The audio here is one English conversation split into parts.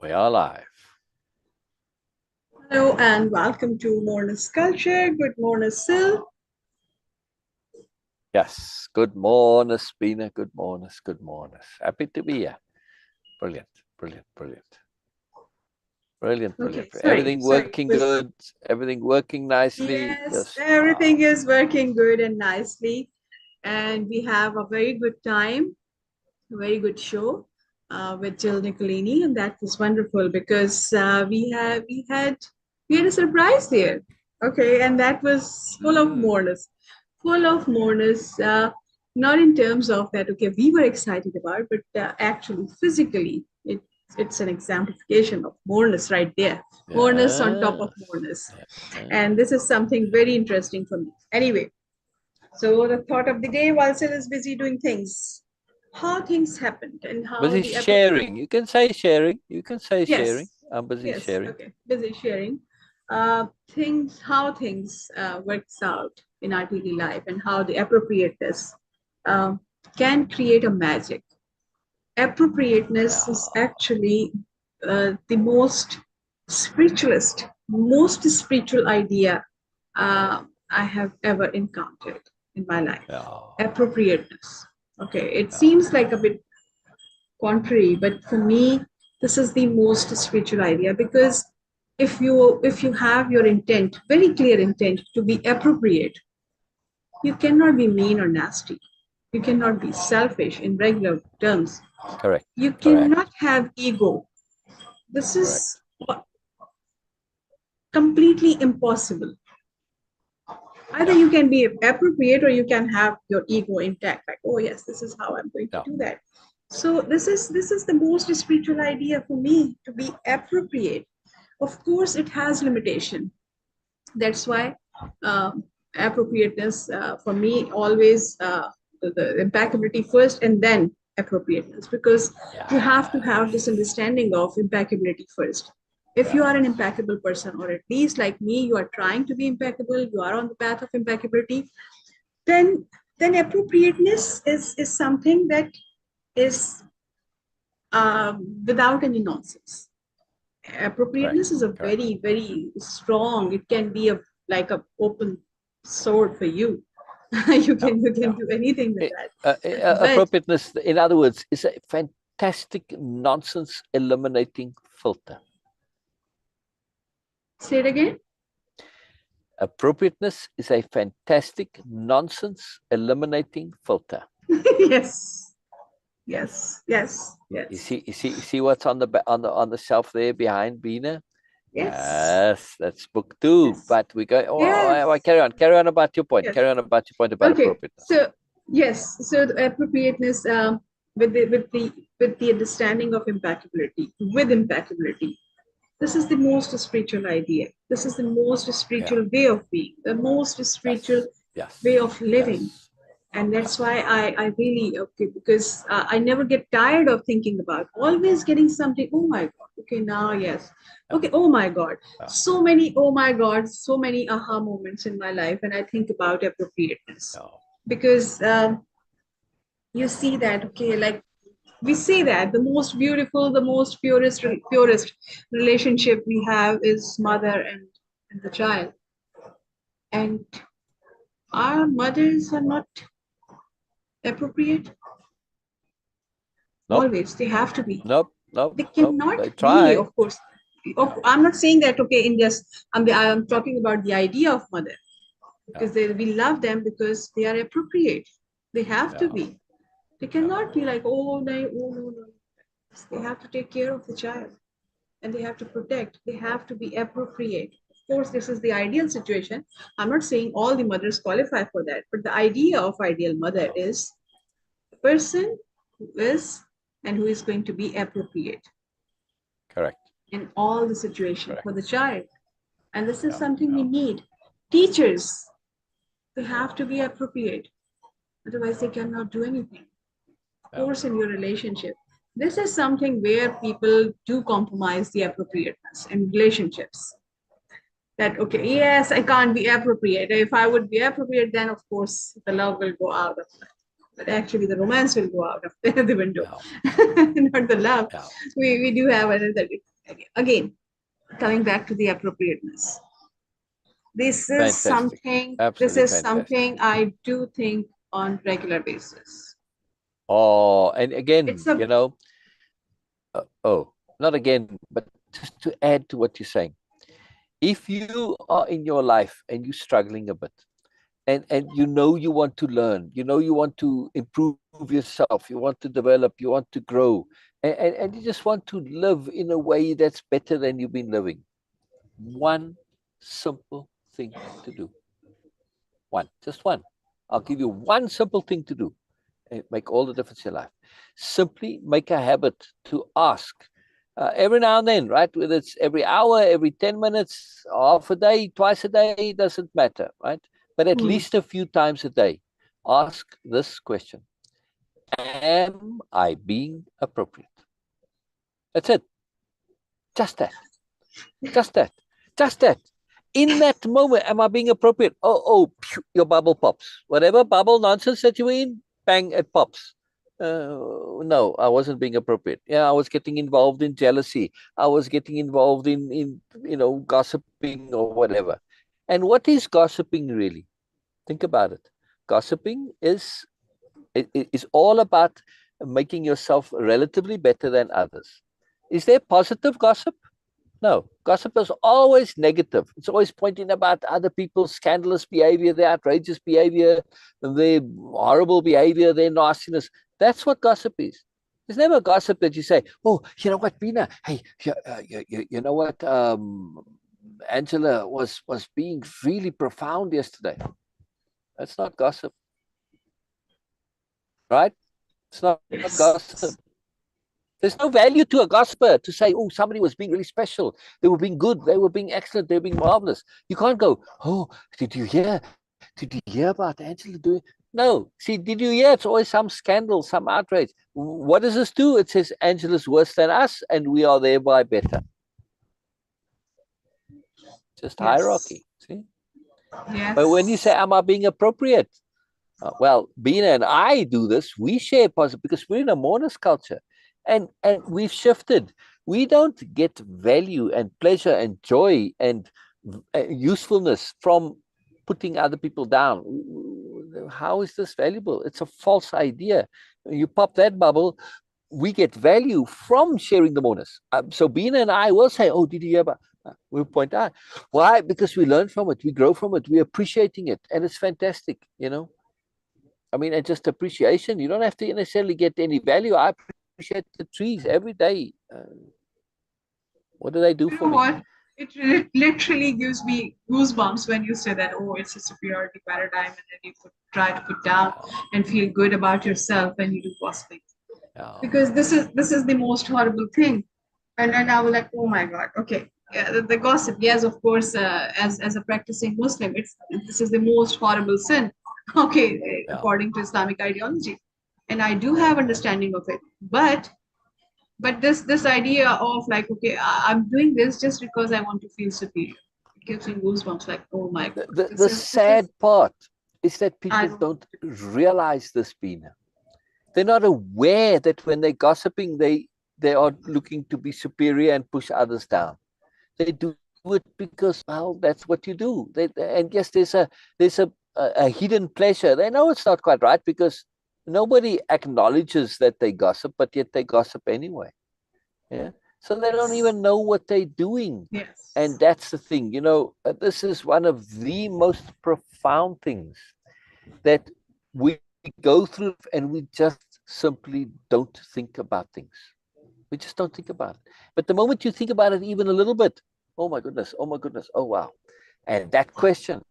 We are live. Hello and welcome to Moreness-Culture. Good morning, Syl. Yes. Good morning, Beena. Good morning. Good morning. Happy to be here. Brilliant. Brilliant. Brilliant. Brilliant. Brilliant. Okay, Everything working good. Everything working nicely. Yes, everything is working good and nicely. And we have a very good time, a very good show with Jill Nicolini. And that was wonderful because we had a surprise there. Okay, and that was full of moreness. Full of moreness, not in terms of that, okay, we were excited about, but actually physically, it's an exemplification of moreness right there. Moreness on top of moreness. And this is something very interesting for me. Anyway, so the thought of the day while Syl is busy doing things, how things happened and how busy sharing. You can say sharing. You can say sharing. I'm busy sharing. Okay, busy sharing. How things works out in our daily life and how the appropriateness can create a magic. Appropriateness is actually the most spiritual idea I have ever encountered in my life. Appropriateness. Okay, it seems like a bit contrary, but for me, this is the most spiritual idea because if you have your intent, very clear intent to be appropriate, you cannot be mean or nasty. You cannot be selfish in regular terms. Correct. You cannot have ego. This is completely impossible. Either you can be appropriate or you can have your ego intact, like, oh yes, this is how I'm going to do that. So this is the most spiritual idea for me, to be appropriate. Of course, it has limitation. That's why appropriateness for me always the impeccability first and then appropriateness, because you have to have this understanding of impeccability first. If you are an impeccable person, or at least like me, you are trying to be impeccable, you are on the path of impeccability, then appropriateness is something that is without any nonsense. Appropriateness is a very, very strong, it can be like a open sword for you. you can do anything with that. Appropriateness, in other words, is a fantastic nonsense eliminating filter. Say it again. Appropriateness is a fantastic nonsense eliminating filter. Yes. Yes. You see what's on the shelf there behind Beena? Yes, that's book 2. Yes. But we go. Oh, carry on about your point. Yes. Carry on about your point about appropriateness. So yes, so the appropriateness with the understanding of impeccability, with impeccability. This is the most spiritual idea. This is the most spiritual way of being, the most spiritual way of living. And that's why I really, because I never get tired of thinking about, always getting something, oh my God, okay, now, yes. Okay, oh my God. So many, oh my God, so many aha moments in my life. And I think about appropriateness. Because you see that, okay, like, we say that the most beautiful, the most purest relationship we have is mother and the child. And our mothers are not appropriate. Nope. Always, they have to be. Nope. They cannot be, of course. I'm not saying that, okay, in just, I'm talking about the idea of mother. Because we love them because they are appropriate. They have to be. They cannot be like, oh no. They have to take care of the child and they have to protect. They have to be appropriate. Of course, this is the ideal situation. I'm not saying all the mothers qualify for that, but the idea of ideal mother is the person who is and who is going to be appropriate. Correct. In all the situations for the child. And this is something we need. Teachers, they have to be appropriate. Otherwise, they cannot do anything. Of course, in your relationship. This is something where people do compromise the appropriateness in relationships. That, okay, yes, I can't be appropriate. If I would be appropriate, then of course the love will go out of that. But actually the romance will go out of the window, not the love. We do have another. again, coming back to the appropriateness. This is Fantastic. something, Absolutely fantastic. I do think on regular basis. Oh, and again, It's a, you know, not again, but just to add to what you're saying. If you are in your life and you're struggling a bit, and you know you want to learn, you know you want to improve yourself, you want to develop, you want to grow, and you just want to live in a way that's better than you've been living. One simple thing to do. One, just one. I'll give you one simple thing to do. It make all the difference in your life. Simply make a habit to ask every now and then, right? Whether it's every hour, every 10 minutes, half a day, twice a day, doesn't matter, right? But at least a few times a day, ask this question. Am I being appropriate? That's it. Just that. Just that. Just that. In that moment, am I being appropriate? Pew, your bubble pops. Whatever bubble nonsense that you're in, bang, it pops. No, I wasn't being appropriate. Yeah, I was getting involved in jealousy. I was getting involved in gossiping or whatever. And what is gossiping really? Think about it. Gossiping is all about making yourself relatively better than others. Is there positive gossip? No, gossip is always negative. It's always pointing about other people's scandalous behavior, their outrageous behavior, their horrible behavior, their nastiness. That's what gossip is. There's never gossip that you say, oh, you know what, Beena? Hey, you know what? Angela was being really profound yesterday. That's not gossip, right? It's not gossip. There's no value to a gossiper to say, oh, somebody was being really special. They were being good. They were being excellent. They were being marvelous. You can't go, oh, did you hear? Did you hear about Angela doing? No. See, did you hear? It's always some scandal, some outrage. What does this do? It says Angela's worse than us, and we are thereby better. Just hierarchy. See? Yes. But when you say, am I being appropriate? Well, Beena and I do this. We share positive because we're in a Moreness-Culture. And we've shifted. We don't get value and pleasure and joy and usefulness from putting other people down. How is this valuable? It's a false idea. You pop that bubble, we get value from sharing the Moreness. So Beena and I will say, oh, did you hear about? We'll point out. Why? Because we learn from it. We grow from it. We're appreciating it. And it's fantastic, you know. I mean, and just appreciation. You don't have to necessarily get any value. I appreciate the trees every day. What do they do for me? What? It literally gives me goosebumps when you say that, oh, it's a superiority paradigm, and then you try to put down and feel good about yourself when you do gossiping. Because this is the most horrible thing. And then I was like, oh my God, okay. Yeah, the gossip, yes, of course, as a practicing Muslim, this is the most horrible sin, okay, according to Islamic ideology. And I do have understanding of it. But this idea of like, okay, I'm doing this just because I want to feel superior. It gives me goosebumps, like, oh my God. The sad part is that people don't realize this, Beena. They're not aware that when they're gossiping, they are looking to be superior and push others down. They do it because, well, that's what you do. And yes, there's a hidden pleasure. They know it's not quite right because nobody acknowledges that they gossip, but yet they gossip anyway. Yeah. So they don't even know what they're doing. Yes. And that's the thing, you know, this is one of the most profound things that we go through, and we just simply don't think about things. We just don't think about it. But the moment you think about it even a little bit, oh my goodness, oh wow. And that question,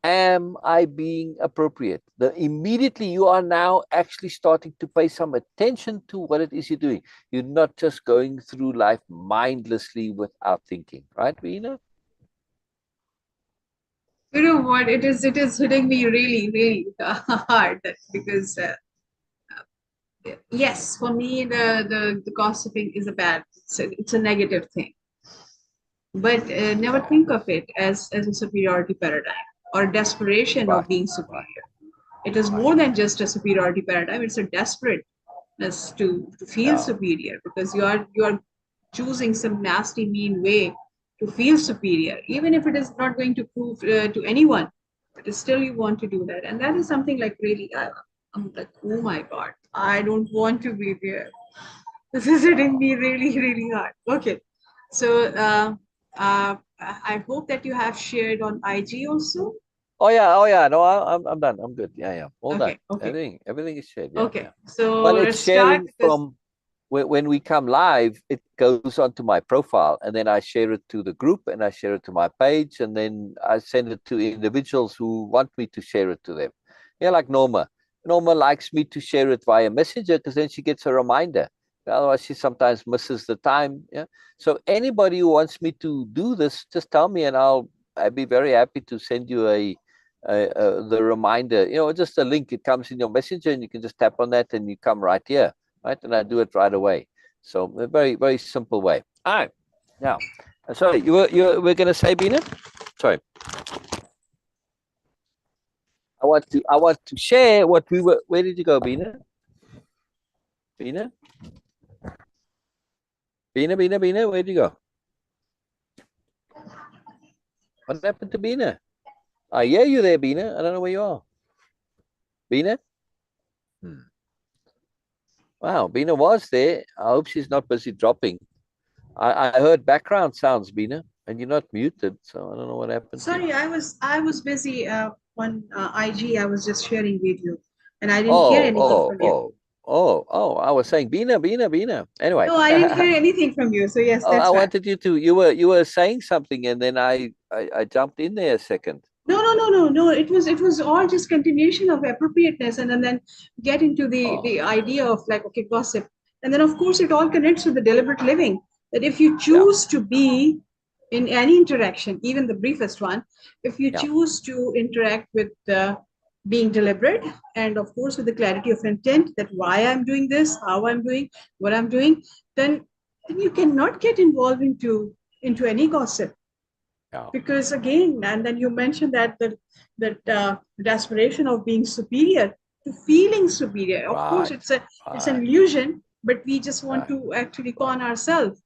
am I being appropriate? Immediately you are now actually starting to pay some attention to what it is you're doing. You're not just going through life mindlessly without thinking, right, Beena? You know what? It is hitting me really, really hard because yes, for me the gossiping is it's a negative thing. But never think of it as a superiority paradigm or desperation of being superior. It is more than just a superiority paradigm. It's a desperateness to feel superior, because you are choosing some nasty, mean way to feel superior, even if it is not going to prove to anyone, but still you want to do that. And that is something like really, I'm like, oh my God, I don't want to be there. This is hitting me really, really hard. Okay. So I hope that you have shared on IG also. Oh yeah. No, I'm done. I'm good. Yeah. All done. Okay. Okay. Everything is shared. Yeah. Okay. Yeah. So But let's it's start sharing because from when we come live, it goes onto my profile, and then I share it to the group, and I share it to my page, and then I send it to individuals who want me to share it to them. Yeah, like Norma. Norma likes me to share it via Messenger because then she gets a reminder. Otherwise, she sometimes misses the time. Yeah. So anybody who wants me to do this, just tell me, and I'd be very happy to send you the reminder. You know, just a link. It comes in your Messenger, and you can just tap on that, and you come right here. Right, and I do it right away. So a very, very simple way. All right. Now, sorry, you were going to say, Beena? Sorry. I want to share what we were. Where did you go, Beena? Beena? Beena, where did you go? What happened to Beena? I hear you there, Beena. I don't know where you are. Beena? Wow, Beena was there. I hope she's not busy dropping. I heard background sounds, Beena, and you're not muted, so I don't know what happened. Sorry, I was busy on IG. I was just sharing video, and I didn't hear anything from you. I was saying Beena. Anyway. No, I didn't hear anything from you. So yes, Oh, I that's right. wanted you to. You were saying something, and then I jumped in there a second. No. It was all just continuation of appropriateness, and then get into the idea of like, okay, gossip, and then of course it all connects with the deliberate living. That if you choose to be in any interaction, even the briefest one, if you choose to interact with being deliberate, and of course with the clarity of intent, that why I'm doing this, how I'm doing, what I'm doing, then you cannot get involved into any gossip. Because again, and then you mentioned that aspiration of being superior to feeling superior. Of course, it's an illusion, but we just want to actually con ourselves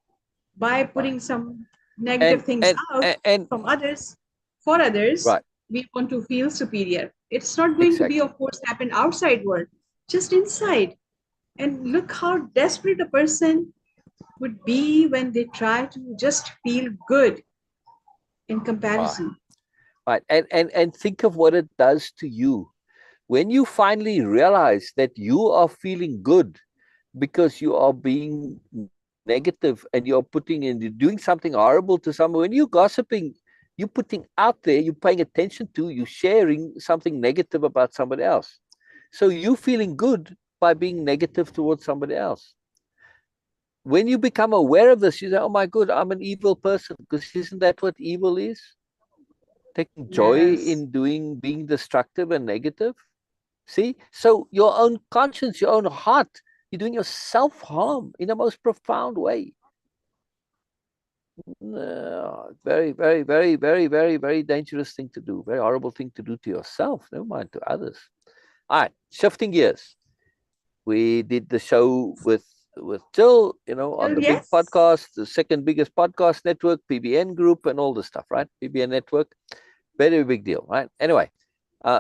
by putting some negative things out from others for others. We want to feel superior. It's not going to be, of course, happen outside world, just inside. And look how desperate a person would be when they try to just feel good in comparison. Right. And think of what it does to you when you finally realize that you are feeling good because you are being negative and you're you're doing something horrible to someone. When you're gossiping, you're putting out there, you're paying attention to, you're sharing something negative about somebody else. So you're feeling good by being negative towards somebody else. When you become aware of this, you say, oh my God, I'm an evil person. Because isn't that what evil is? Taking joy in being destructive and negative. See? So your own conscience, your own heart, you're doing yourself harm in the most profound way. Very, very, very, very, very, very dangerous thing to do. Very horrible thing to do to yourself, never mind to others. All right, shifting gears. We did the show with Jill, on the big podcast, the second biggest podcast network, PBN group, and all this stuff, right? PBN network, very big deal, right? Anyway,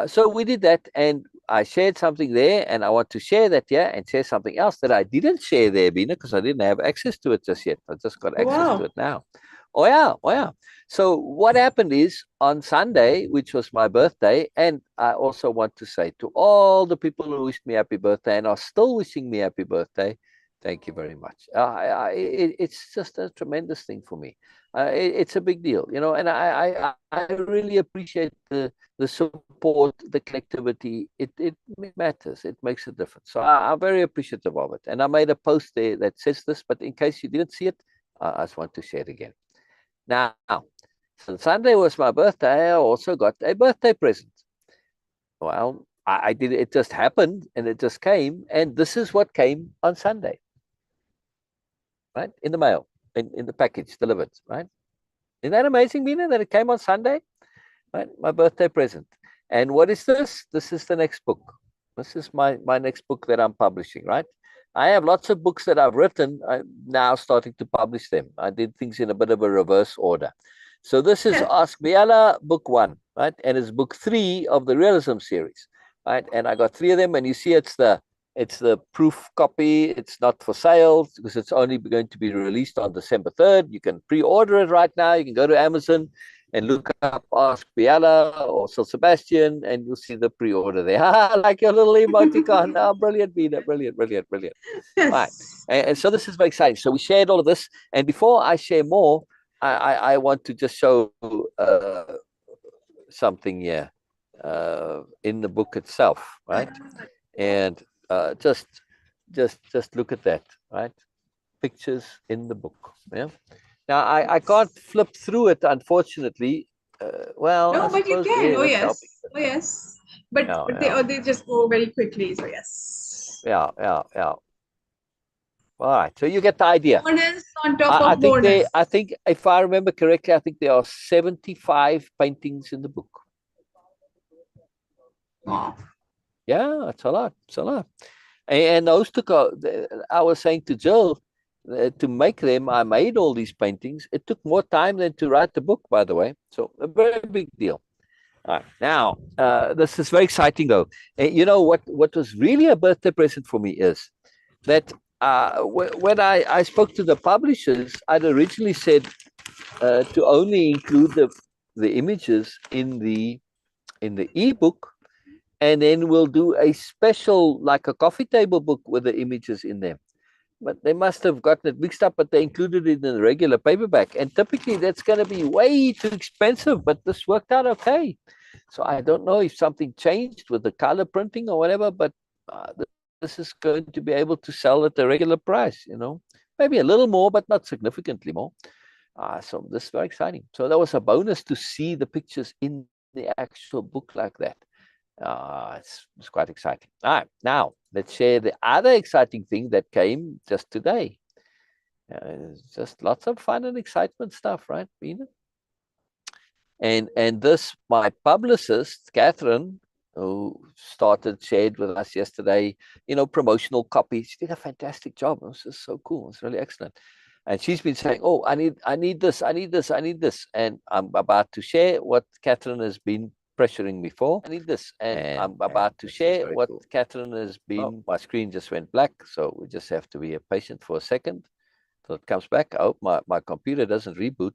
so we did that, and I shared something there, and I want to share that here and share something else that I didn't share there, Beena, because I didn't have access to it just yet. I just got access to it now. Oh yeah. So what happened is on Sunday, which was my birthday, and I also want to say to all the people who wished me happy birthday and are still wishing me happy birthday, thank you very much. It's just a tremendous thing for me. It's a big deal, and I really appreciate the support, the collectivity. It matters. It makes a difference. So I'm very appreciative of it. And I made a post there that says this, but in case you didn't see it, I just want to share it again. Now, since Sunday was my birthday, I also got a birthday present. Well, I did. It just happened, and it just came, and this is what came on Sunday, right? In the mail, in the package delivered, right? Isn't that amazing, Beena, that it came on Sunday, right? My birthday present. And what is this? This is the next book. This is my next book that I'm publishing, right? I have lots of books that I've written. I'm now starting to publish them. I did things in a bit of a reverse order. So this is Ask Biala, book 1, right? And it's book 3 of the realism series, right? And I got 3 of them, and you see it's the proof copy. It's not for sale because it's only going to be released on December 3rd. You can pre-order it right now. You can go to Amazon and look up Ask Biala or Syl Sabastian, and you'll see the pre-order there. Like your little emoticon. Oh, brilliant, Beena. Brilliant, brilliant, brilliant. Yes. Right. And so this is very exciting. So we shared all of this. And before I share more, I want to just show something here in the book itself, right? And just look at that, right? Pictures in the book. Yeah. Now I can't flip through it, unfortunately. Well, no, but you can. Oh yes, oh yes. But they just go very quickly. So yes. Yeah. All right, so you get the idea. Moreness on top of Moreness. I think if I remember correctly, I think there are 75 paintings in the book. Wow. Yeah, it's a lot. It's a lot. And those took I was saying to Jill, to make them, I made all these paintings. It took more time than to write the book, by the way. So a very big deal. All right, now, this is very exciting, though. You know, what was really a birthday present for me is that when I spoke to the publishers, I'd originally said to only include the images in the ebook, and then we'll do a special, like a coffee table book with the images in them. But they must have gotten it mixed up, but they included it in the regular paperback. And typically that's going to be way too expensive, but this worked out okay. So I don't know if something changed with the color printing or whatever, but this is going to be able to sell at the regular price, you know, maybe a little more, but not significantly more. So this is very exciting. So that was a bonus to see the pictures in the actual book like that. It's quite exciting. All right, now let's share the other exciting thing that came just today. Just lots of fun and excitement stuff, right, Beena? And this, my publicist, Catherine, who shared with us yesterday, you know, promotional copy. She did a fantastic job. It was just so cool. It's really excellent. And she's been saying, oh, I need this. And I'm about to share what Catherine has been pressuring me for. I need this. And I'm about to share what Catherine has been. My screen just went black, so we just have to be patient for a second till it comes back. I hope my computer doesn't reboot.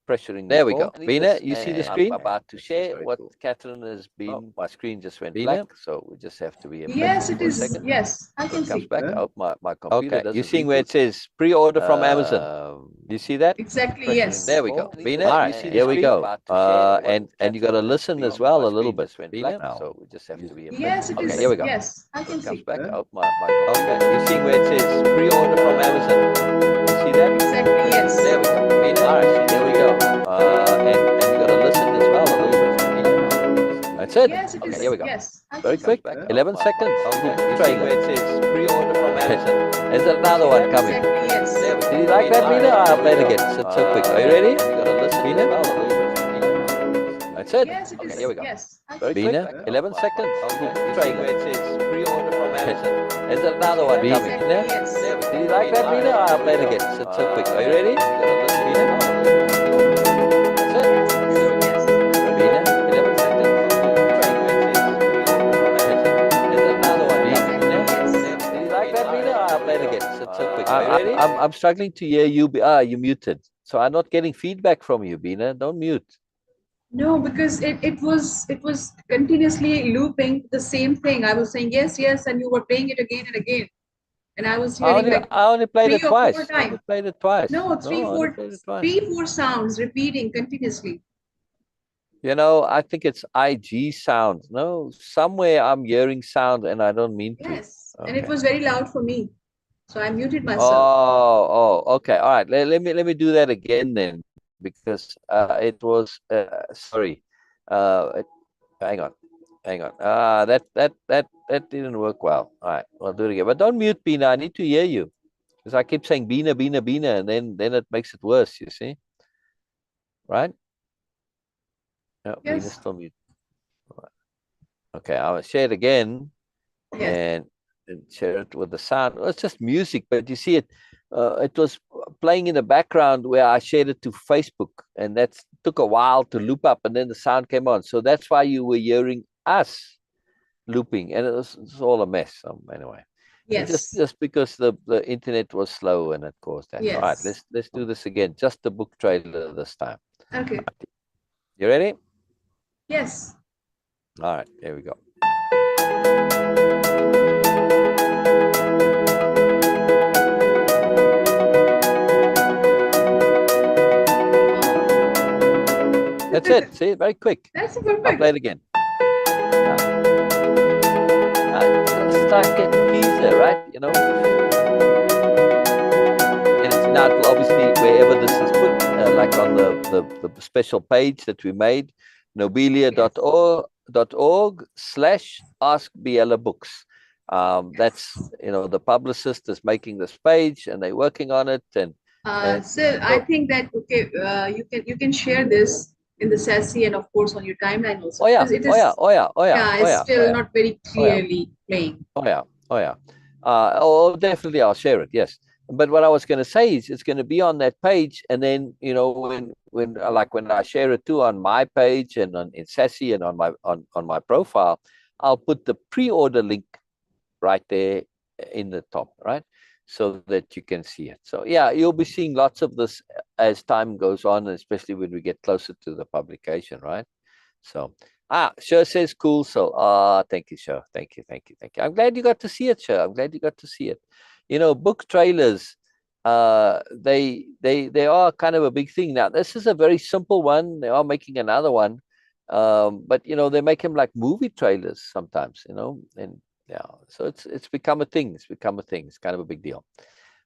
Pressuring. There we go. Beena, you see the screen? I'm about to share what Catherine has been. My screen just went black, so we just have to be patient. Yes, it is. Yes, I can see. Comes back. I hope my computer doesn't. You're seeing where it says pre-order from Amazon. You see that? Exactly. Yes. There we go. Beena, all right, here we go. And you got to listen as well a little bit. Beena, so we just have to be patient. Yes, it is. Here we go. Yes, I can see. Comes back. I hope my okay. You're seeing where it says pre-order from Amazon. You see that? Exactly. Yes. There we go. Beena, all right, there we go. And you got to listen as well a little bit. That's it. Yes, it is. Okay, here we go. Yes. Very quick. 11 seconds. Okay. Trying where it says pre-order from Amazon. There's another one coming. Exactly. Yes. Did you like that, Beena? I'll play it again. It's so quick. Are you ready? You got to listen, Beena. That's it. Yes, it is. Okay, here we go. Yes. Very Beena, 11 seconds. Okay. Trying where it says pre-order from Amazon. There's another one coming. Yes. Did you like that, Beena? I'll play it again. It's so quick. Are you ready? You got to listen, Beena. I'm struggling to hear you. You muted. So I'm not getting feedback from you, Beena. Don't mute. No, because it was continuously looping the same thing. I was saying yes, and you were playing it again and again. And I was hearing I only played it twice. I only played it twice. No, three, four sounds repeating continuously. You know, I think it's IG sound. No, somewhere I'm hearing sound and I don't mean to. Yes, okay. And it was very loud for me. So I muted myself. Oh, okay. All right. Let me do that again then, because it was sorry. Hang on. That didn't work well. All right, I'll do it again. But don't mute, Beena. I need to hear you, because I keep saying Beena, and then it makes it worse. You see, right? No, yes. Beena's still mute. Right. Okay, I'll share it again. and share it with the sound. Well, it's just music, but you see it. It was playing in the background where I shared it to Facebook, and that took a while to loop up, and then the sound came on. So that's why you were hearing us looping, and it's all a mess. Anyway, just because the internet was slow and it caused that. All right, let's do this again. Just the book trailer this time. Okay. You ready? Yes. All right, here we go. That's it. See, very quick. That's perfect. I'll play it again. It's like a teaser, right? You know. And it's not obviously wherever this is put, like on the special page that we made, Nobelia.org/askBellaBooks. That's, you know, the publicist is making this page and they're working on it. And so I think that you can share this in the Sassy and of course on your timeline also. It's still not very clearly playing. Definitely I'll share it. Yes. But what I was going to say is it's going to be on that page, and then, you know, when I share it too on my page and in Sassy and on my profile, I'll put the pre-order link right there in the top, right, so that you can see it. So yeah, you'll be seeing lots of this as time goes on, especially when we get closer to the publication, right? So Sher says cool. So thank you, Sher. Thank you. I'm glad you got to see it, Sher. I'm glad you got to see it. You know, book trailers, they are kind of a big thing now. This is a very simple one. They are making another one, but you know, they make them like movie trailers sometimes, you know, and yeah, so it's become a thing. It's become a thing. It's kind of a big deal.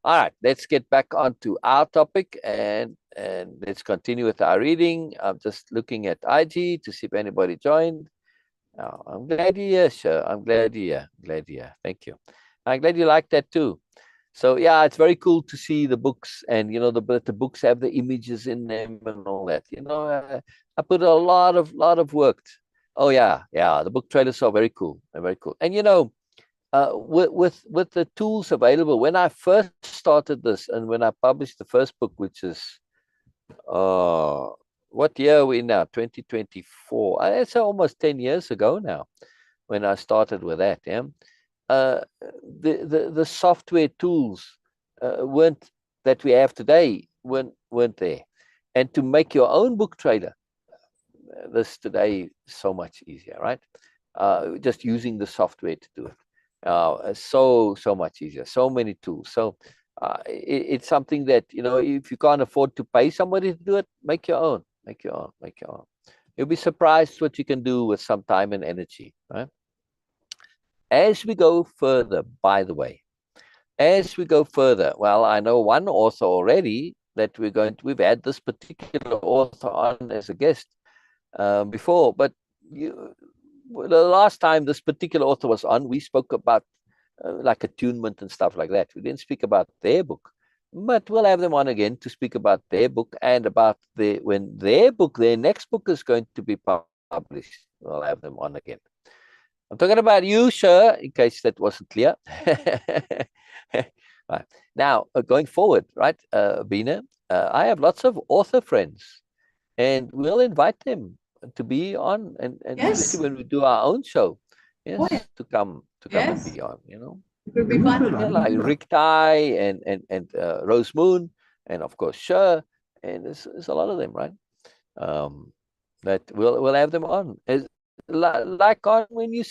All right, let's get back onto our topic and let's continue with our reading. I'm just looking at IG to see if anybody joined. I'm glad you're here, Sher. I'm glad you're here. Thank you. I'm glad you like that too. So yeah, it's very cool to see the books, and you know, the books have the images in them and all that. You know, I put a lot of work. Oh yeah, the book trailers are very cool. They're very cool. And you know, with the tools available, when I first started this and when I published the first book, which is what year are we in now? 2024. It's almost 10 years ago now when I started with that. Yeah. The software tools weren't that we have today weren't there, and to make your own book trailer, this today is so much easier, right? Just using the software to do it, so much easier. So many tools. So it's something that, you know, if you can't afford to pay somebody to do it, make your own. You'll be surprised what you can do with some time and energy, right? As we go further, by the way, well, I know one author already that we've had this particular author on as a guest before, but the last time this particular author was on, we spoke about like attunement and stuff like that. We didn't speak about their book, but we'll have them on again to speak about their book and about when their next book is going to be published. We'll have them on again. I'm talking about you, Sher, in case that wasn't clear. Right. Now, going forward, right, Beena, I have lots of author friends, and we'll invite them to be on, and especially when we do our own show, to come and be on, you know. It will be fun. Yeah, like Rick Tai and Rose Moon, and of course Sher, and there's a lot of them, right? That we'll have them on. Like on when you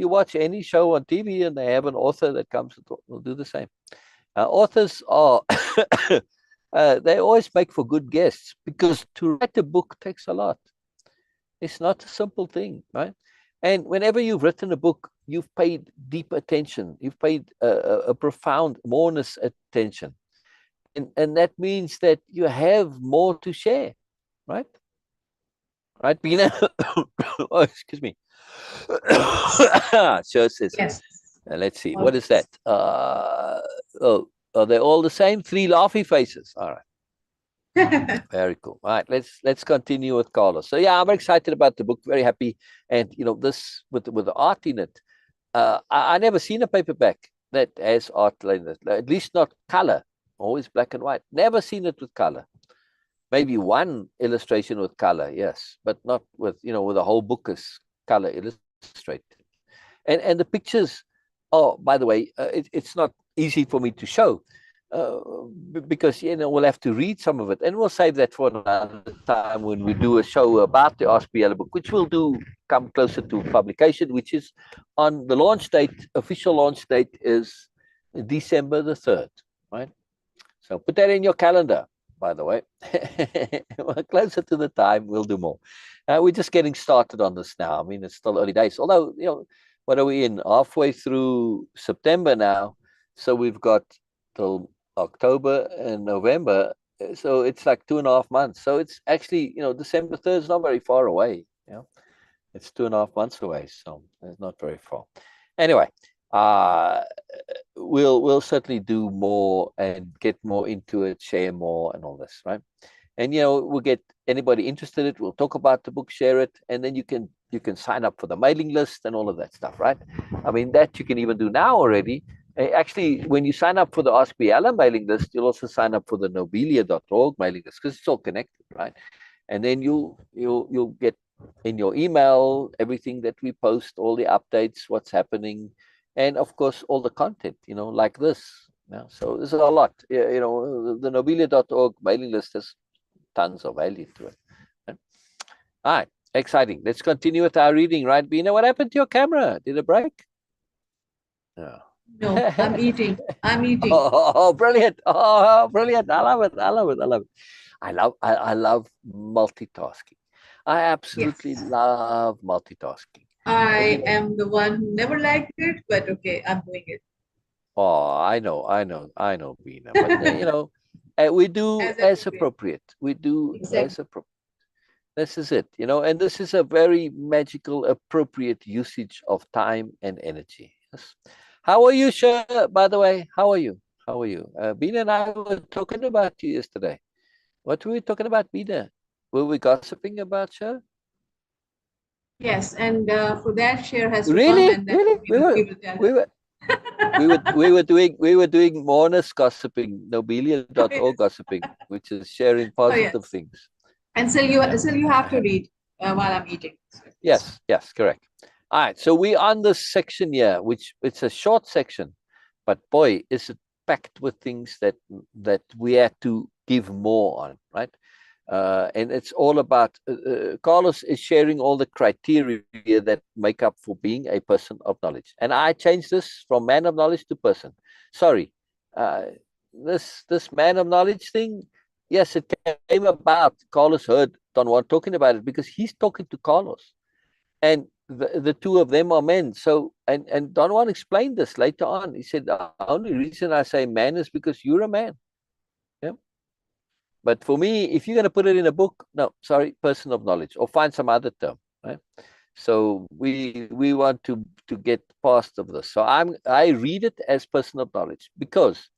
watch any show on TV and they have an author that comes, we'll do the same. Authors are they always make for good guests, because to write a book takes a lot. It's not a simple thing, right? And whenever you've written a book, you've paid deep attention. You've paid a profound moreness attention, and that means that you have more to share, right? Right, Beena? Oh, excuse me. Sure says. Yes. Let's see. What is that? Are they all the same? 3 laughy faces. All right. Very cool. All right. Let's continue with Carlos. So yeah, I'm very excited about the book. Very happy, and you know, this with the art in it. I never seen a paperback that has art like that, at least not color, always black and white. Never seen it with color. Maybe one illustration with color, yes, but not with, with a whole book is color illustrated. And the pictures, oh, by the way, it's not easy for me to show because, we'll have to read some of it. And we'll save that for another time when we do a show about the Ask BL book, which we'll do come closer to publication, which is on the launch date. Official launch date is December the 3rd, right? So put that in your calendar, by the way. Closer to the time, we'll do more. We're just getting started on this now. I mean, it's still early days. Although, what are we in? Halfway through September now. So we've got till October and November. So it's like 2.5 months. So it's actually, December 3rd is not very far away. It's 2.5 months away. So it's not very far. Anyway, we'll certainly do more and get more into it, share more and all this, right? And we'll get anybody interested in it, we'll talk about the book, share it, and then you can sign up for the mailing list and all of that stuff, right? I mean, that you can even do now already. Actually, when you sign up for the Ask BL mailing list, you'll also sign up for the Nobelia.org mailing list, because it's all connected, right? And then you'll get in your email everything that we post, all the updates, what's happening, and of course all the content, like this. So there's a lot. The Nobelia.org mailing list has tons of value to it. Right? All right, exciting. Let's continue with our reading, right, Beena? What happened to your camera? Did it break? No, I'm eating. Oh, brilliant. Oh, brilliant. I love it. I love multitasking. I absolutely love multitasking. I am the one who never liked it, but okay, I'm doing it. Oh, I know, Beena. But we do as appropriate. We do as appropriate. This is it, and this is a very magical, appropriate usage of time and energy. Yes. How are you, Sher? By the way, how are you? Beena and I were talking about you yesterday. What were we talking about, Beena? Were we gossiping about Sher? Yes, and for that, Sher has to come, and then we were doing Moreness gossiping, Nobelia.org gossiping, which is sharing positive things. And Syl, you have to read while I'm eating. Yes, correct. All right, so we're on this section here, which it's a short section, but boy, is it packed with things that we had to give more on, right? And it's all about, Carlos is sharing all the criteria that make up for being a person of knowledge. And I changed this from man of knowledge to person. Sorry, this man of knowledge thing, yes, it came about. Carlos heard Don Juan talking about it because he's talking to Carlos. And the two of them are men. So, and Don Juan explained this later on. He said, the only reason I say man is because you're a man. But for me, if you're going to put it in a book, no, sorry, person of knowledge, or find some other term, right? So we want to get past of this. So I read it as person of knowledge because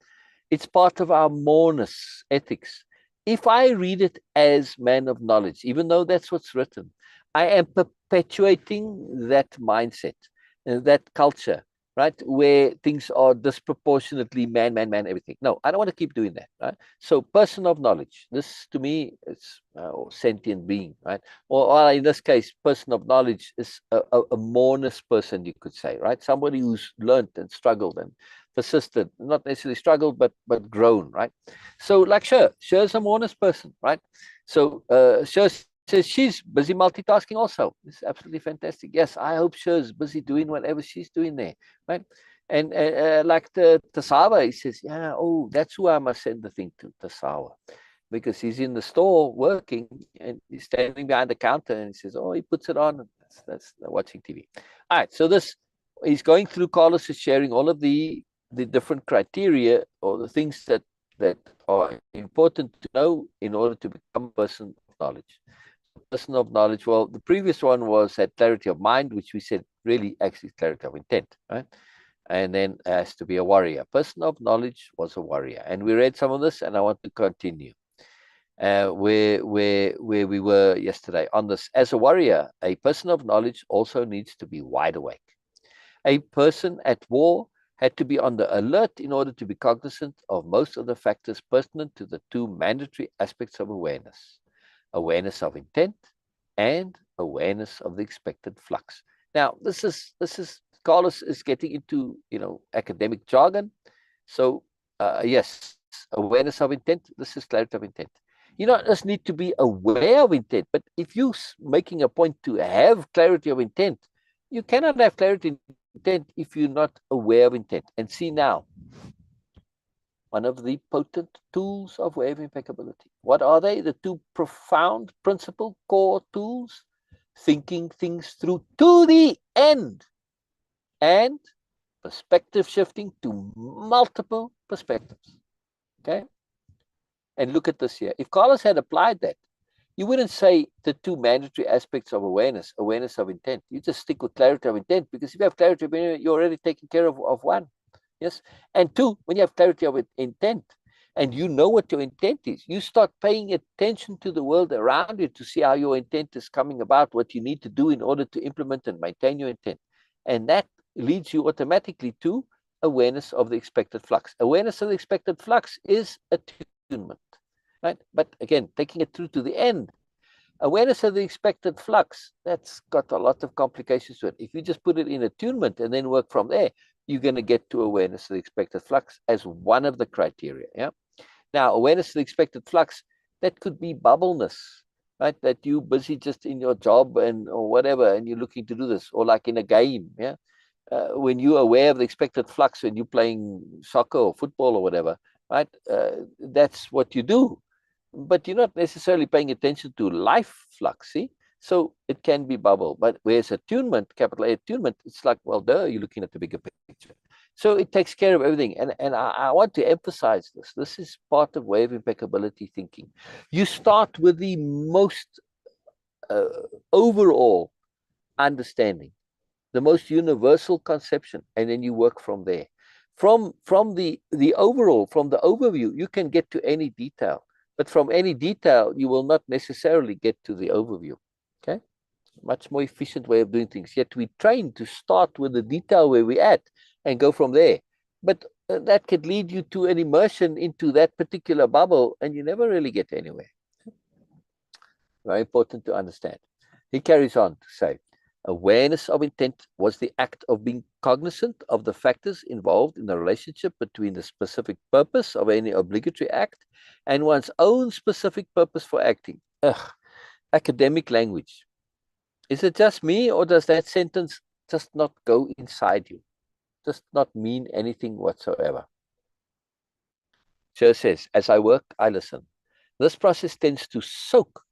it's part of our moreness ethics. If I read it as man of knowledge, even though that's what's written, I am perpetuating that mindset and that culture, right? Where things are disproportionately man, everything. No, I don't want to keep doing that, right? So person of knowledge, this to me, it's a sentient being, right? Or in this case, person of knowledge is a moreness person, you could say, right? Somebody who's learned and struggled and persisted, not necessarily struggled, but grown, right? So like Sher's a moreness person, right? So Sher says she's busy multitasking also. It's absolutely fantastic. Yes, I hope Sher's busy doing whatever she's doing there, right? And like the Tasawa, he says, yeah, oh, that's who I must send the thing to, Tasawa, because he's in the store working and he's standing behind the counter and he says, oh, he puts it on. And that's watching TV. All right, so he's going through. Carlos is sharing all of the different criteria or the things that are important to know in order to become a person of knowledge. Person of knowledge, well, the previous one was that clarity of mind, which we said really actually clarity of intent, right? And then has to be a warrior. Person of knowledge was a warrior. And we read some of this, and I want to continue where we were yesterday on this. As a warrior, a person of knowledge also needs to be wide awake. A person at war had to be on the alert in order to be cognizant of most of the factors pertinent to the two mandatory aspects of awareness: awareness of intent and awareness of the expected flux. Now, this is Carlos is getting into academic jargon. So yes, awareness of intent. This is clarity of intent. You don't just need to be aware of intent, but if you're making a point to have clarity of intent, you cannot have clarity of intent if you're not aware of intent. And see now, one of the potent tools of Way-of-Impeccability. What are they? The two profound principal core tools: thinking things through to the end and perspective shifting to multiple perspectives. Okay? And look at this here. If Carlos had applied that, you wouldn't say the two mandatory aspects of awareness, awareness of intent. You just stick with clarity of intent, because if you have clarity of intent, you're already taking care of one. Yes. And two, when you have clarity of intent and you know what your intent is, you start paying attention to the world around you to see how your intent is coming about, what you need to do in order to implement and maintain your intent. And that leads you automatically to awareness of the expected flux. Awareness of the expected flux is attunement, right? But again, taking it through to the end, awareness of the expected flux, that's got a lot of complications to it. If you just put it in attunement and then work from there, you're going to get to awareness of the expected flux as one of the criteria. Yeah. Now, awareness of the expected flux, that could be bubbleness, right? That you're busy just in your job or whatever, and you're looking to do this, or like in a game. Yeah. When you're aware of the expected flux when you're playing soccer or football or whatever, right? That's what you do. But you're not necessarily paying attention to life flux, see? So it can be bubble. But whereas attunement, capital A attunement, it's like, well, duh, you're looking at the bigger picture. So it takes care of everything. And I want to emphasize this. This is part of Way of Impeccability thinking. You start with the most overall understanding, the most universal conception, and then you work from there. From the overall, from the overview, you can get to any detail. But from any detail, you will not necessarily get to the overview. Okay? Much more efficient way of doing things. Yet we train to start with the detail where we're at and go from there. But that could lead you to an immersion into that particular bubble, and you never really get anywhere. Very important to understand. He carries on to say, awareness of intent was the act of being cognizant of the factors involved in the relationship between the specific purpose of any obligatory act and one's own specific purpose for acting. Ugh, academic language. Is it just me, or does that sentence just not go inside you? Just not mean anything whatsoever? Jill says, as I work, I listen. This process tends to soak.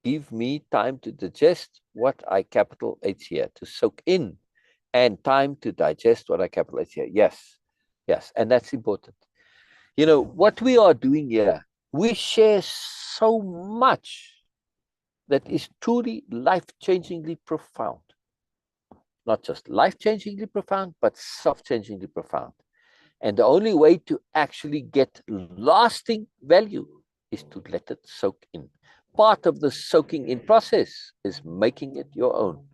Give me time to digest what I capital H here, to soak in, and time to digest what I capital H here. Yes, yes, and that's important. You know, what we are doing here, we share so much that is truly life-changingly profound. Not just life-changingly profound, but self-changingly profound. And the only way to actually get lasting value is to let it soak in. Part of the soaking in process is making it your own.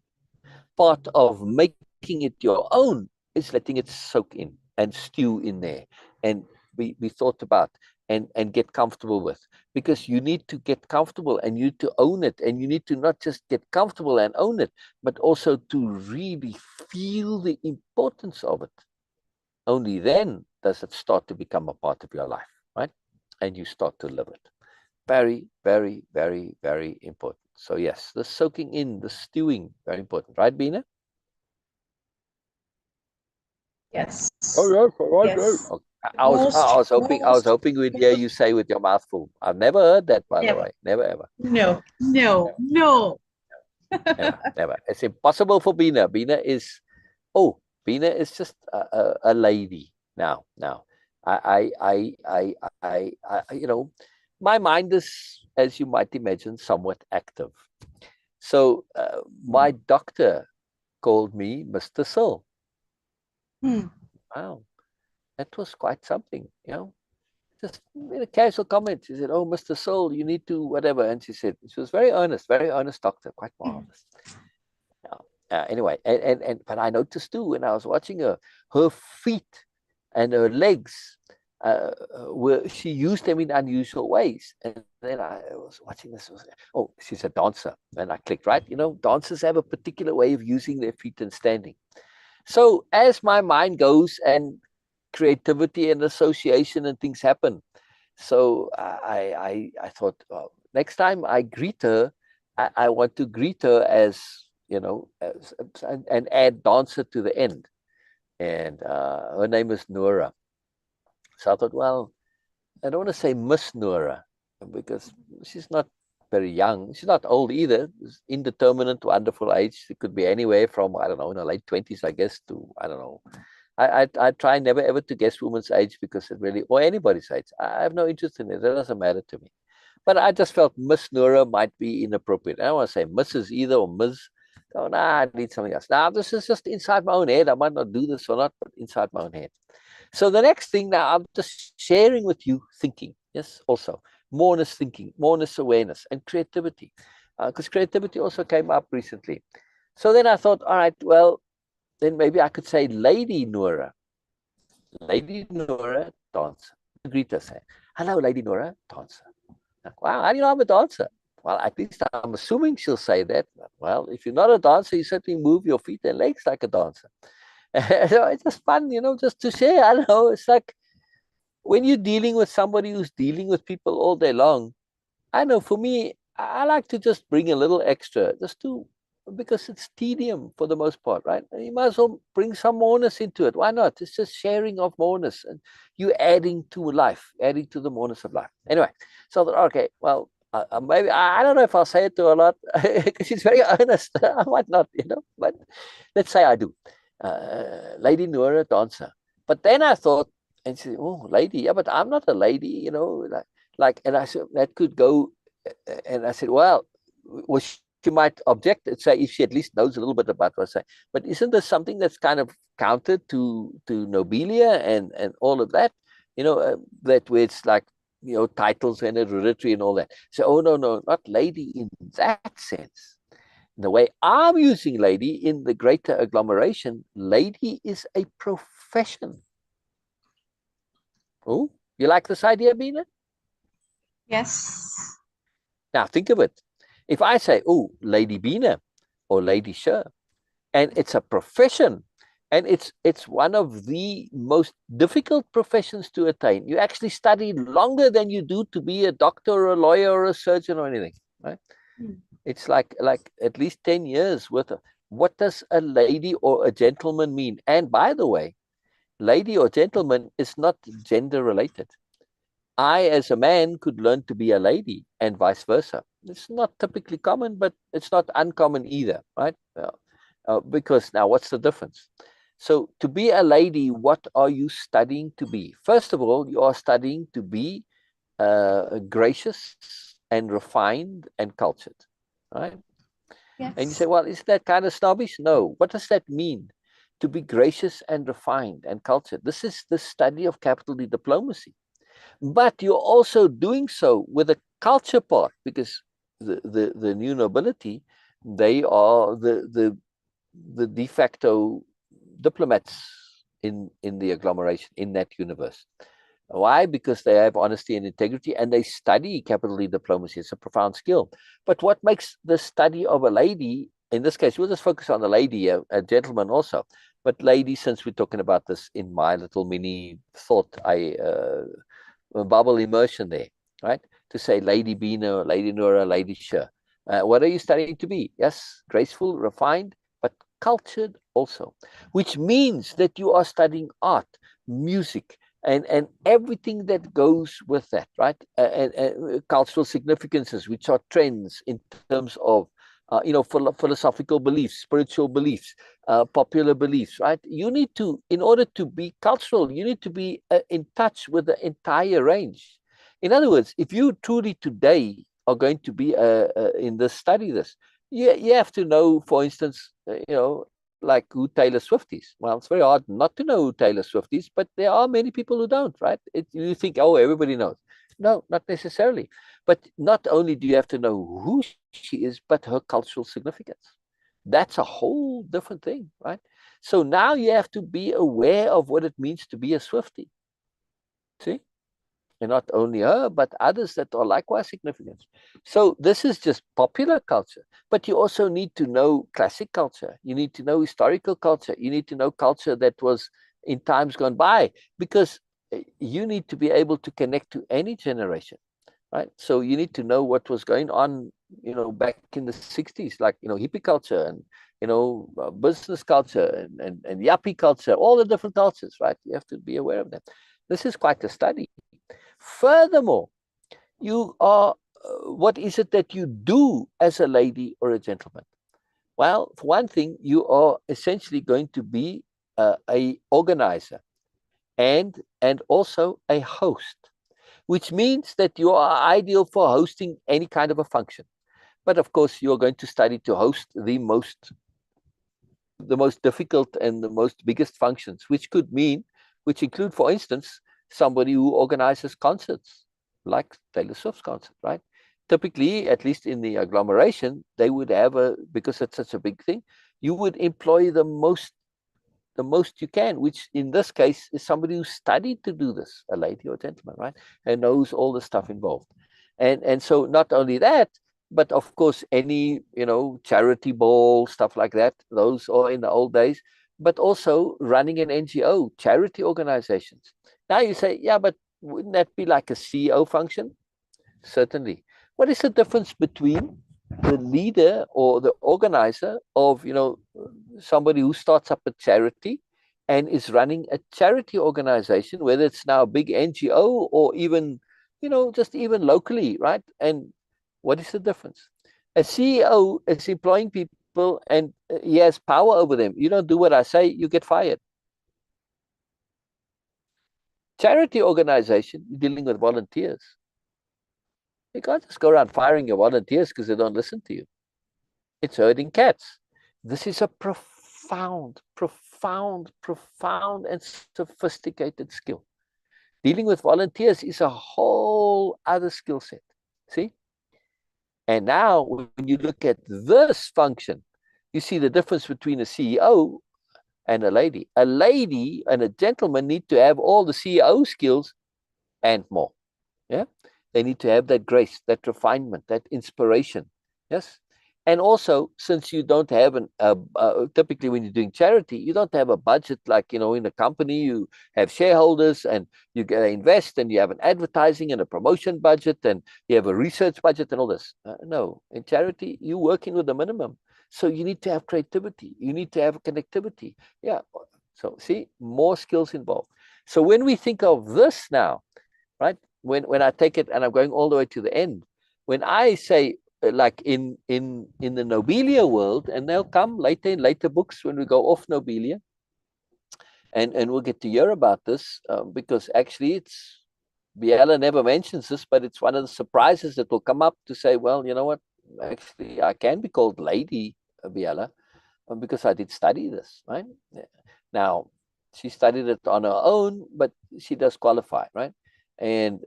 Part of making it your own is letting it soak in and stew in there and be thought about and get comfortable with. Because you need to get comfortable and you need to own it. And you need to not just get comfortable and own it, but also to really feel the importance of it. Only then does it start to become a part of your life, right? And you start to live it. Very, very, very, very important. So yes, the soaking in, the stewing, very important, right, Beena? Yes. Oh yes, yes. Okay. I was hoping we'd hear you say with your mouth full. I've never heard that, by the way. Never ever. No. Never. It's impossible for Beena. Beena is just a lady now. I you know, my mind is, as you might imagine, somewhat active. So my doctor called me Mr. Syl. Wow, that was quite something, you know. Just made a casual comment. She said, "Oh, Mr. Syl, you need to whatever." And she was very earnest doctor, quite marvelous. Yeah. anyway, but I noticed too when I was watching her feet and her legs, she used them in unusual ways. And then I was watching this. Oh, she's a dancer. And I clicked, right? Dancers have a particular way of using their feet and standing. So as my mind goes and creativity and association and things happen. So I thought, well, next time I greet her, I want to greet her as, and add dancer to the end. And her name is Nora. So I thought, well, I don't want to say Miss Nora because she's not very young. She's not old either. It's indeterminate, wonderful age. It could be anywhere from, I don't know, in her late 20s, I guess, to, I don't know. I try never ever to guess women's age because it really, or anybody's age. I have no interest in it. That doesn't matter to me. But I just felt Miss Nora might be inappropriate. I don't want to say Mrs. either or Ms. Oh, nah, I need something else. Now, this is just inside my own head. I might not do this or not, but inside my own head. So the next thing now, I'm just sharing with you thinking. Yes, also. Moreness thinking, moreness awareness, and creativity. Because creativity also came up recently. So then I thought, all right, well, then maybe I could say Lady Nora. Lady Nora, dancer. Greet her, say, hello, Lady Nora, dancer. Like, wow, how do you know I'm a dancer? Well, at least I'm assuming she'll say that. Well, if you're not a dancer, you certainly move your feet and legs like a dancer. So it's just fun, just to share. I don't know. It's like when you're dealing with somebody who's dealing with people all day long, I know for me, I like to just bring a little extra because it's tedium for the most part, right? And you might as well bring some moreness into it. Why not? It's just sharing of moreness and you adding to life, adding to the moreness of life. Anyway, so okay, well, maybe I don't know if I'll say it to her a lot because she's very earnest. I might not, but let's say I do. Lady Nora, dancer. But then I thought, and she said, oh, lady, yeah, but I'm not a lady, and I said, that could go, and I said, well, she might object and say if she at least knows a little bit about what I say. But isn't this something that's kind of counter to Nobelia and all of that? That where it's like, titles and hereditary and all that. So, oh, no, not lady in that sense. The way I'm using lady in the greater agglomeration, lady is a profession. Oh, you like this idea, Beena? Yes. Now think of it. If I say, oh, Lady Beena or Lady Sher, and it's a profession, and it's one of the most difficult professions to attain. You actually study longer than you do to be a doctor or a lawyer or a surgeon or anything, right? It's like at least 10 years worth of, what does a lady or a gentleman mean? And by the way, lady or gentleman is not gender related. I, as a man, could learn to be a lady and vice versa. It's not typically common, but it's not uncommon either, right? Because now what's the difference? So to be a lady, what are you studying to be? First of all, you are studying to be gracious and refined and cultured, right? Yes. And you say, well, is that kind of snobbish? No. What does that mean? To be gracious and refined and cultured. This is the study of capital D diplomacy. But you're also doing so with a culture part, because the new nobility, they are the de facto diplomats in the agglomeration, in that universe. Why? Because they have honesty and integrity and they study capital D diplomacy. It's a profound skill. But what makes the study of a lady, in this case, we'll just focus on the lady, a gentleman also, but lady, since we're talking about this in my little mini thought, bubble immersion there, right? To say Lady Beena, Lady Nora, Lady Sher. What are you studying to be? Yes, graceful, refined, but cultured also, which means that you are studying art, music, and everything that goes with that, right? And cultural significances, which are trends in terms of philosophical beliefs, spiritual beliefs, popular beliefs, right? You need to, in order to be cultural, you need to be in touch with the entire range. In other words, if you truly today are going to be in this study, you have to know, for instance, like who Taylor Swift is. Well, it's very hard not to know who Taylor Swift is, but there are many people who don't, right? You think, oh, everybody knows. No, not necessarily. But not only do you have to know who she is, but her cultural significance. That's a whole different thing, right? So now you have to be aware of what it means to be a Swiftie. See? And not only her, but others that are likewise significant. So this is just popular culture, but you also need to know classic culture. You need to know historical culture. You need to know culture that was in times gone by, because you need to be able to connect to any generation, right? So you need to know what was going on, back in the 60s, like, hippie culture and, business culture and yuppie culture, all the different cultures, right? You have to be aware of them. This is quite a study. Furthermore, you are, what is it that you do as a lady or a gentleman? Well, for one thing, you are essentially going to be a organizer and also a host, which means that you are ideal for hosting any kind of a function. But of course, you're going to study to host the most difficult and the most biggest functions, which include, for instance, somebody who organizes concerts, like Taylor Swift's concert, right? Typically, at least in the agglomeration, they would have because it's such a big thing, you would employ the most you can, which in this case is somebody who studied to do this, a lady or gentleman, right? And knows all the stuff involved. And so not only that, but of course, any, charity ball, stuff like that, those are in the old days, but also running an NGO, charity organizations. Now you say, yeah, but wouldn't that be like a CEO function? Certainly. What is the difference between the leader or the organizer of, somebody who starts up a charity and is running a charity organization, whether it's now a big NGO or even, just even locally, right? And what is the difference? A CEO is employing people and he has power over them. You don't do what I say, you get fired. Charity organization, you're dealing with volunteers. You can't just go around firing your volunteers because they don't listen to you. It's herding cats. This is a profound and sophisticated skill. Dealing with volunteers is a whole other skill set. See? And now when you look at this function, you see the difference between a CEO and a lady. A lady and a gentleman need to have all the CEO skills and more. Yeah. They need to have that grace, that refinement, that inspiration. Yes. And also, since you don't have typically when you're doing charity, you don't have a budget like, in a company, you have shareholders and you invest and you have an advertising and a promotion budget and you have a research budget and all this. No, in charity, you're working with the minimum. So you need to have creativity. You need to have connectivity. Yeah. So see, more skills involved. So when we think of this now, right, when I take it and I'm going all the way to the end, when I say, like in the Nobelia world, and they'll come later in later books when we go off Nobelia, and we'll get to hear about this, because actually it's, Biela never mentions this, but it's one of the surprises that will come up to say, well, you know what, actually I can be called Lady Biela, because I did study this, right? Now, she studied it on her own, but she does qualify, right? And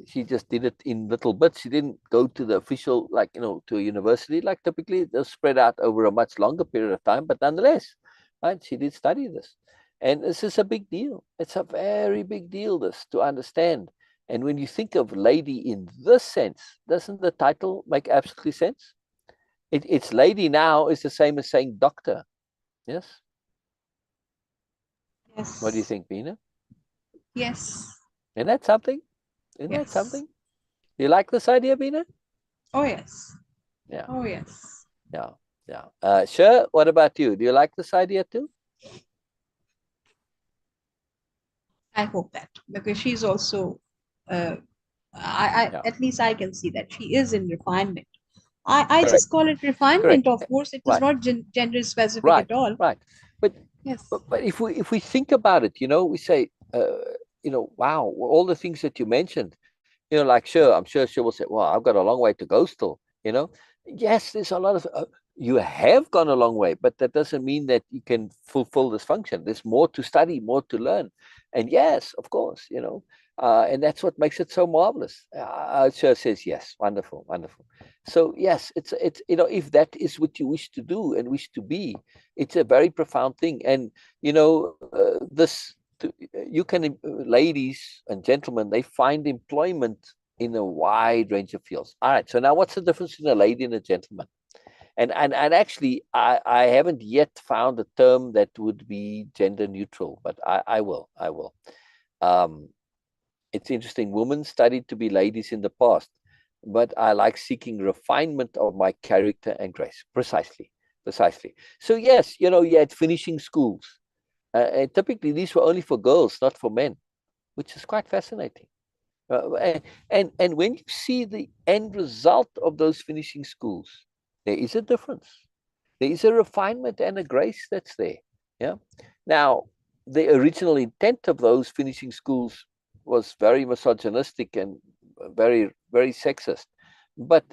she just did it in little bits. She didn't go to the official, like, to a university, like typically they're spread out over a much longer period of time, but nonetheless, right, she did study this. And this is a big deal. It's a very big deal, this, to understand. And when you think of lady in this sense, doesn't the title make absolutely sense? It's lady now is the same as saying doctor. Yes? Yes. What do you think, Beena? Yes. Isn't that something? Isn't that something? Do you like this idea, Beena? Oh, yes. Yeah. Oh, yes. Yeah. Yeah. Sure. What about you? Do you like this idea too? I hope that, because she's also, at least I can see that she is in refinement. I just call it refinement. Correct. Of course, it is not gender specific at all. Right. But yes. But if we think about it, we say, wow, all the things that you mentioned, like, sure, I'm sure she will say, well, I've got a long way to go still, Yes, there's a lot of, you have gone a long way, but that doesn't mean that you can fulfill this function. There's more to study, more to learn. And yes, of course, And that's what makes it so marvelous. Sure says yes. Wonderful, wonderful. So yes, it's if that is what you wish to do and wish to be, it's a very profound thing. And you can, ladies and gentlemen, they find employment in a wide range of fields. All right. So now, what's the difference between a lady and a gentleman? And actually, I haven't yet found a term that would be gender neutral, but I will. It's interesting. Women studied to be ladies in the past, but I like seeking refinement of my character and grace. Precisely. So yes, you had finishing schools. And typically these were only for girls, not for men, which is quite fascinating. And when you see the end result of those finishing schools, there is a difference. There is a refinement and a grace that's there. Yeah. Now, the original intent of those finishing schools was very misogynistic and very, very sexist. But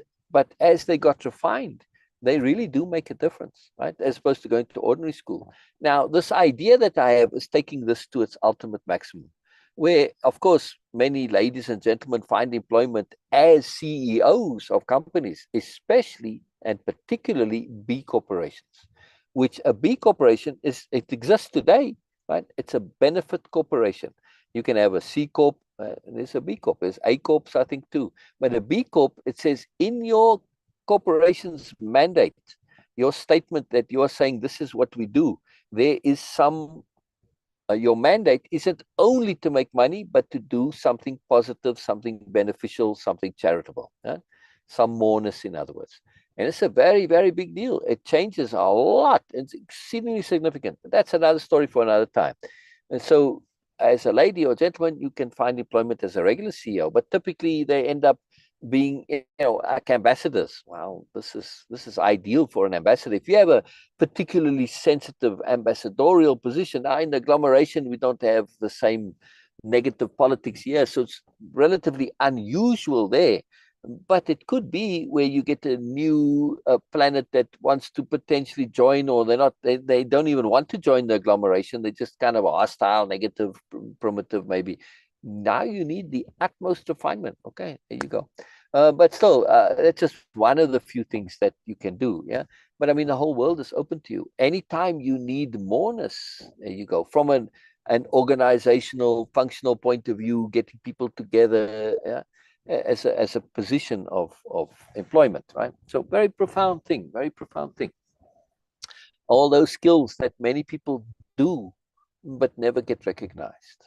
as they got refined, they really do make a difference, right? As opposed to going to ordinary school. Now, this idea that I have is taking this to its ultimate maximum, where, of course, many ladies and gentlemen find employment as CEOs of companies, especially and particularly B corporations, which a B corporation it exists today, right? It's a benefit corporation. You can have a C Corp, there's a B Corp, there's A Corps, I think, too. But a B Corp, it says in your corporation's mandate, your statement that you are saying this is what we do, there is some your mandate isn't only to make money, but to do something positive, something beneficial, something charitable, some moreness, in other words. And it's a very, very big deal. It changes a lot. It's exceedingly significant. But that's another story for another time. And so as a lady or gentleman, you can find employment as a regular CEO, but typically they end up being, like ambassadors. Wow, this is ideal for an ambassador. If you have a particularly sensitive ambassadorial position, now in the agglomeration, we don't have the same negative politics here, so it's relatively unusual there. But it could be where you get a new planet that wants to potentially join, or they don't even want to join the agglomeration. They're just kind of hostile, negative, primitive, maybe. Now you need the utmost refinement. Okay, there you go. But still, that's just one of the few things that you can do. Yeah. But I mean, the whole world is open to you. Anytime you need moreness, there you go. From an organizational, functional point of view, getting people together, yeah, as a position of employment, right? So very profound thing, very profound thing. All those skills that many people do, but never get recognized.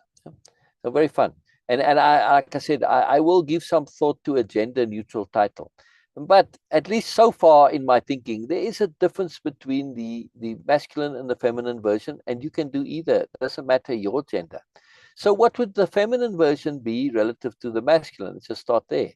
So very fun. And I, like I said, I will give some thought to a gender neutral title. But at least so far in my thinking, there is a difference between the masculine and the feminine version, and you can do either. It doesn't matter your gender. So what would the feminine version be relative to the masculine? Let's just start there.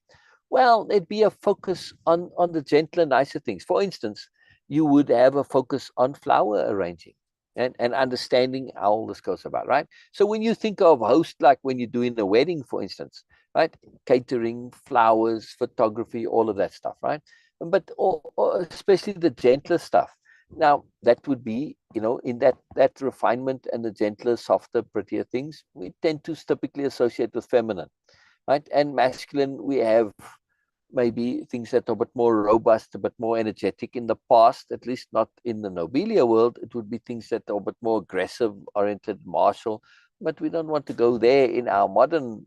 Well, it'd be a focus on the gentler, nicer things. For instance, you would have a focus on flower arranging and understanding how all this goes about, right? So when you think of host, like when you're doing a wedding, for instance, right? Catering, flowers, photography, all of that stuff, right? But or especially the gentler stuff. Now, that would be, in that refinement and the gentler, softer, prettier things, we tend to typically associate with feminine, right? And masculine, we have maybe things that are a bit more robust, a bit more energetic. In the past, at least not in the Nobelia world, it would be things that are a bit more aggressive, oriented, martial, but we don't want to go there in our modern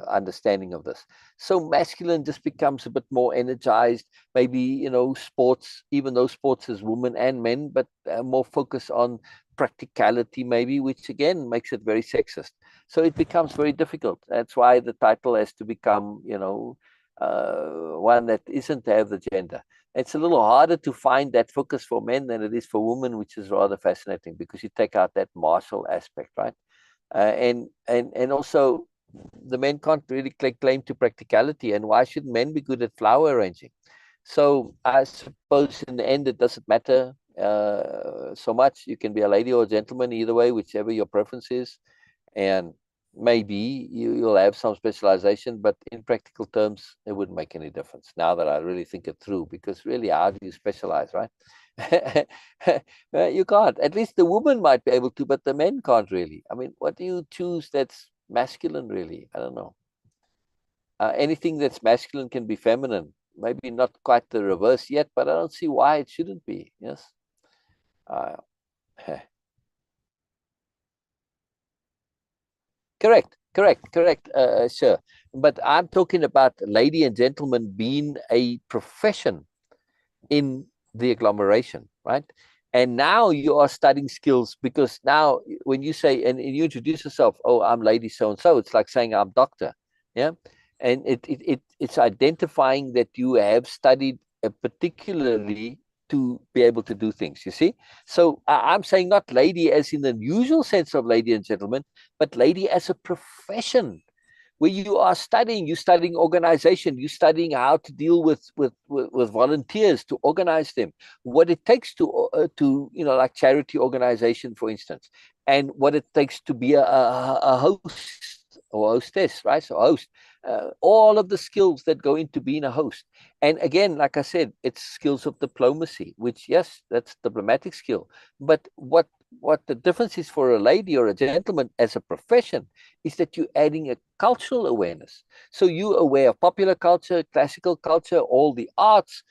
understanding of this. So masculine just becomes a bit more energized, maybe, sports, even though sports is women and men, but more focus on practicality maybe, which again makes it very sexist. So it becomes very difficult. That's why the title has to become, one that isn't to have the gender. It's a little harder to find that focus for men than it is for women, which is rather fascinating because you take out that martial aspect, right? And also the men can't really claim to practicality, and why should men be good at flower arranging? So I suppose in the end it doesn't matter so much. You can be a lady or a gentleman either way, whichever your preference is, and maybe you'll have some specialization, but in practical terms it wouldn't make any difference now that I really think it through, because really, how do you specialize, right? You can't. At least the woman might be able to, but the men can't really. I mean, what do you choose that's masculine, really. I don't know. Anything that's masculine can be feminine. Maybe not quite the reverse yet, but I don't see why it shouldn't be. Yes. Correct, sure. But I'm talking about lady and gentleman being a profession in the agglomeration, right? And now you are studying skills, because now when you say, and you introduce yourself, oh, I'm lady so-and-so, it's like saying I'm doctor, yeah? And it's identifying that you have studied particularly to be able to do things, you see? So I'm saying not lady as in the usual sense of lady and gentleman, but lady as a profession, where you are studying, you're studying organization, you're studying how to deal with volunteers, to organize them, what it takes to like charity organization, for instance, and what it takes to be a host or hostess, right? So host, all of the skills that go into being a host. And again, like I said, it's skills of diplomacy, which, yes, that's diplomatic skill. But what the difference is for a lady or a gentleman as a profession is that you're adding a cultural awareness. So you're aware of popular culture, classical culture, all the arts.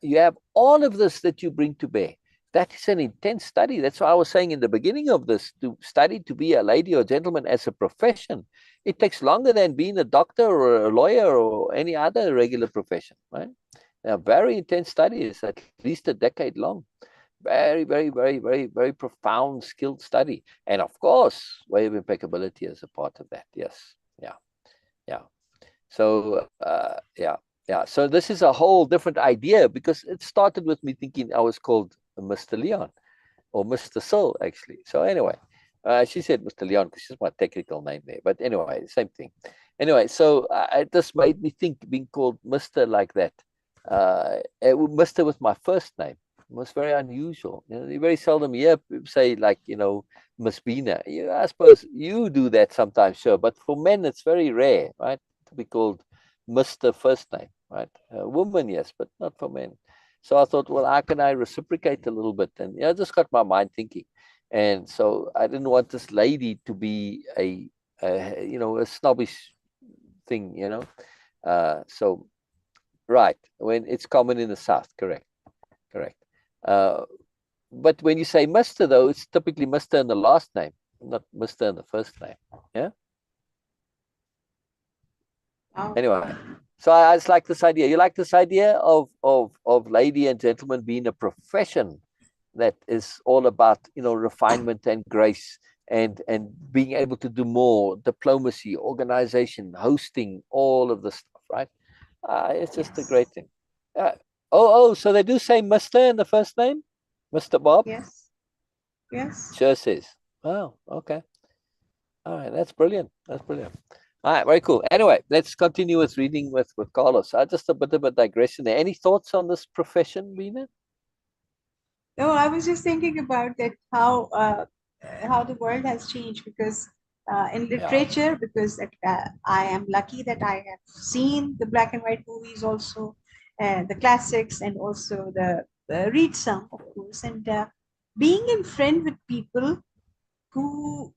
You have all of this that you bring to bear. That is an intense study. That's why I was saying in the beginning of this, to study to be a lady or gentleman as a profession, it takes longer than being a doctor or a lawyer or any other regular profession, right? A very intense study is at least a decade long. Very, very, very, very, very profound, skilled study. And of course, way of impeccability is a part of that. Yes. Yeah. So, yeah. So this is a whole different idea, because it started with me thinking I was called Mr. Leon or Mr. Syl, actually. So anyway, she said Mr. Leon because she's my technical name there. But anyway, same thing. Anyway, so it just made me think being called Mr. like that, Mr. with my first name, was very unusual. You very seldom hear people say, like, Miss Beena. I suppose you do that sometimes, sure, but for men it's very rare, right, to be called Mr. first name, right? Woman, yes, but not for men. So I thought, well, how can I reciprocate a little bit? And I just got my mind thinking, and so I didn't want this lady to be a snobbish thing, so right, when it's common in the South, correct. But when you say Mr., though, it's typically Mr. in the last name, not Mr. in the first name. Yeah. Anyway, so I just like this idea. You like this idea of lady and gentleman being a profession that is all about refinement and grace and being able to do more, diplomacy, organization, hosting, all of this stuff, right? It's just a great thing. So they do say Mr. in the first name, Mr. Bob. Yes. Sure says. Oh, okay. All right, that's brilliant. All right, very cool. Anyway, let's continue with reading with Carlos. Just a bit of a digression there. Any thoughts on this profession, Beena? No, I was just thinking about that, how the world has changed, because in literature, because I am lucky that I have seen the black and white movies also, the classics, and also the read some, of course, and being in friend with people who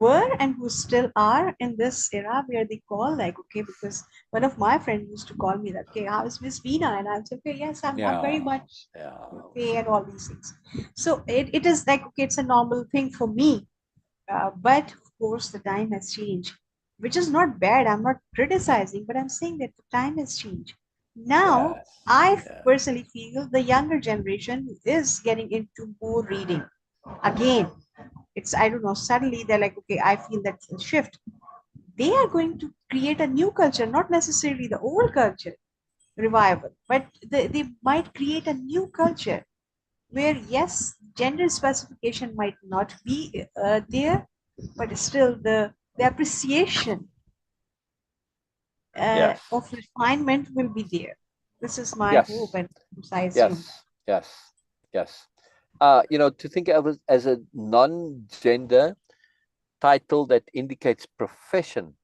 were and who still are in this era, where they call, like, okay, because one of my friends used to call me that, okay, how is Miss Beena? And I'll say, okay, yes, I'm very much okay, and all these things. So it is like, okay, it's a normal thing for me. But of course, the time has changed, which is not bad. I'm not criticizing, but I'm saying that the time has changed. Now, I personally feel the younger generation is getting into more reading again. It's, I don't know, suddenly they're like, okay, I feel that's a shift. They are going to create a new culture, not necessarily the old culture revival, but they might create a new culture where, yes, gender specification might not be there, but still the appreciation of refinement will be there. This is my hope, and I assume. Yes. To think of it as a non-gender title that indicates profession,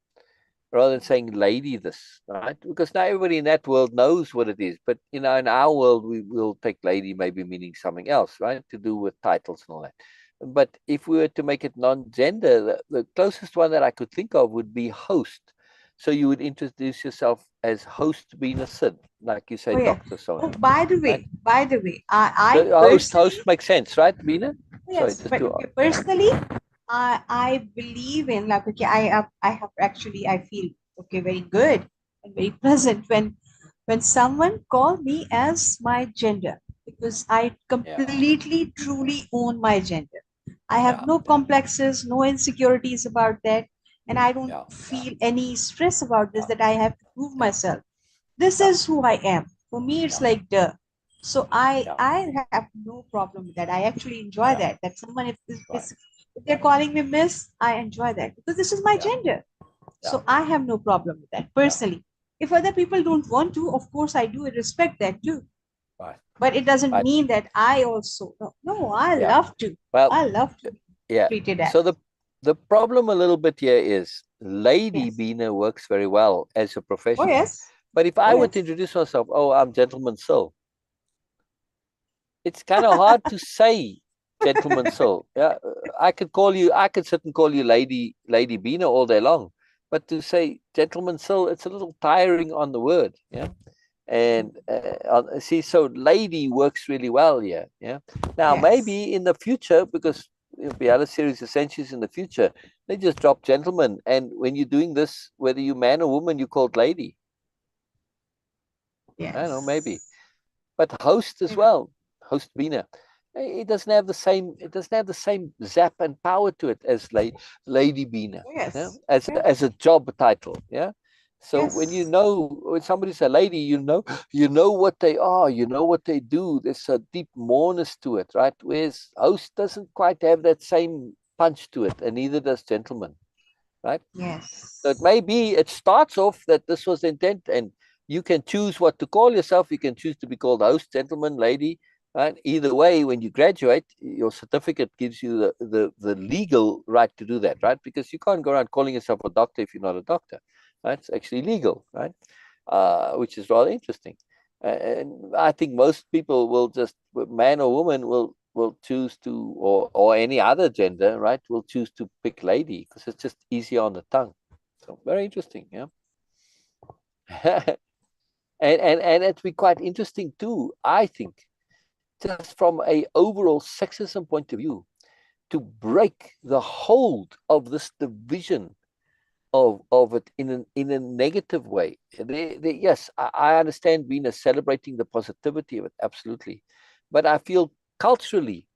rather than saying lady this, right? Because now everybody in that world knows what it is. But, in our world, we will take lady maybe meaning something else, right? To do with titles and all that. But if we were to make it non-gender, the closest one that I could think of would be host. So you would introduce yourself as host Beena Sidd, like you say, Dr. Sona. Oh, by the way, I host makes sense, right, Beena? Yes, sorry, but personally, I believe in, like, okay, I have actually, I feel okay, very good and very pleasant when someone call me as my gender, because I completely truly own my gender. I have no complexes, no insecurities about that, and I don't feel any stress about this, that I have to prove myself. This is who I am. For me, it's like duh. So I have no problem with that. I actually enjoy that. That someone, if they're calling me Miss, I enjoy that because this is my gender. So I have no problem with that personally. If other people don't want to, of course I do respect that too. But it doesn't mean that I also no. I love to. Well, I love to be treated as. So the problem a little bit here is Lady Beena works very well as a profession. Oh yes. But if I were to introduce myself, oh, I'm Gentleman Syl. It's kind of hard to say Gentleman Syl. Yeah, I could sit and call you Lady Beena all day long. But to say Gentleman Syl, it's a little tiring on the word. Yeah. And see, so lady works really well here. Yeah. Now, maybe in the future, because there'll be other series of centuries in the future, they just drop gentleman. And when you're doing this, whether you're man or woman, you're called lady. Yes. I don't know, maybe. But host as well, host Beena. It doesn't have the same. It doesn't have the same zap and power to it as Lady Beena. Yes. As a job title. Yeah. So when somebody's a lady, you know what they are, you know what they do. There's a deep moreness to it, right? Whereas host doesn't quite have that same punch to it, and neither does gentleman, right? Yes. So it starts off that this was the intent, and you can choose what to call yourself. You can choose to be called host, gentleman, lady. Right? Either way, when you graduate, your certificate gives you the legal right to do that, right? Because you can't go around calling yourself a doctor if you're not a doctor. Right? It's actually legal, right? Which is rather interesting. And I think most people will just, man or woman, will choose to, or any other gender, right, will choose to pick lady because it's just easier on the tongue. So very interesting, yeah. and it'd be quite interesting too, I think, just from a overall sexism point of view, to break the hold of this division of it in a negative way. Yes, I understand Beena celebrating the positivity of it, absolutely. But I feel culturally,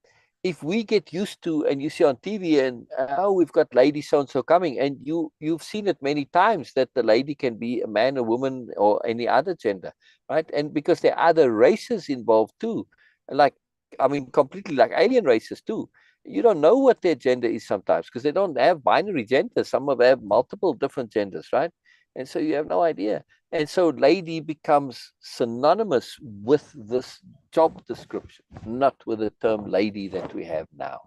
if we get used to, and you see on TV, and we've got lady so-and-so coming, and you've seen it many times that the lady can be a man, a woman, or any other gender, right? And because there are other races involved too, like, I mean, completely like alien races too. You don't know what their gender is sometimes because they don't have binary genders. Some of them have multiple different genders, right? And so you have no idea. And so lady becomes synonymous with this job description, not with the term lady that we have now,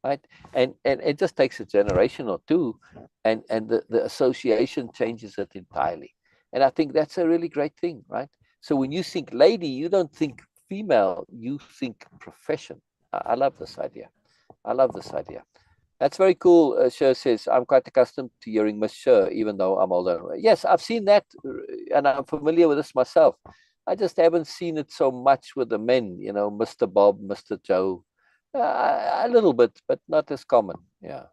right? And it just takes a generation or two, and the association changes it entirely. And I think that's a really great thing, right? So when you think lady, you don't think female, you think profession. I love this idea. I love this idea. That's very cool. Sher says, I'm quite accustomed to hearing Miss Sher, even though I'm older. Yes, I've seen that, and I'm familiar with this myself. I just haven't seen it so much with the men, you know, Mr. Bob, Mr. Joe. A little bit, but not as common. Yeah.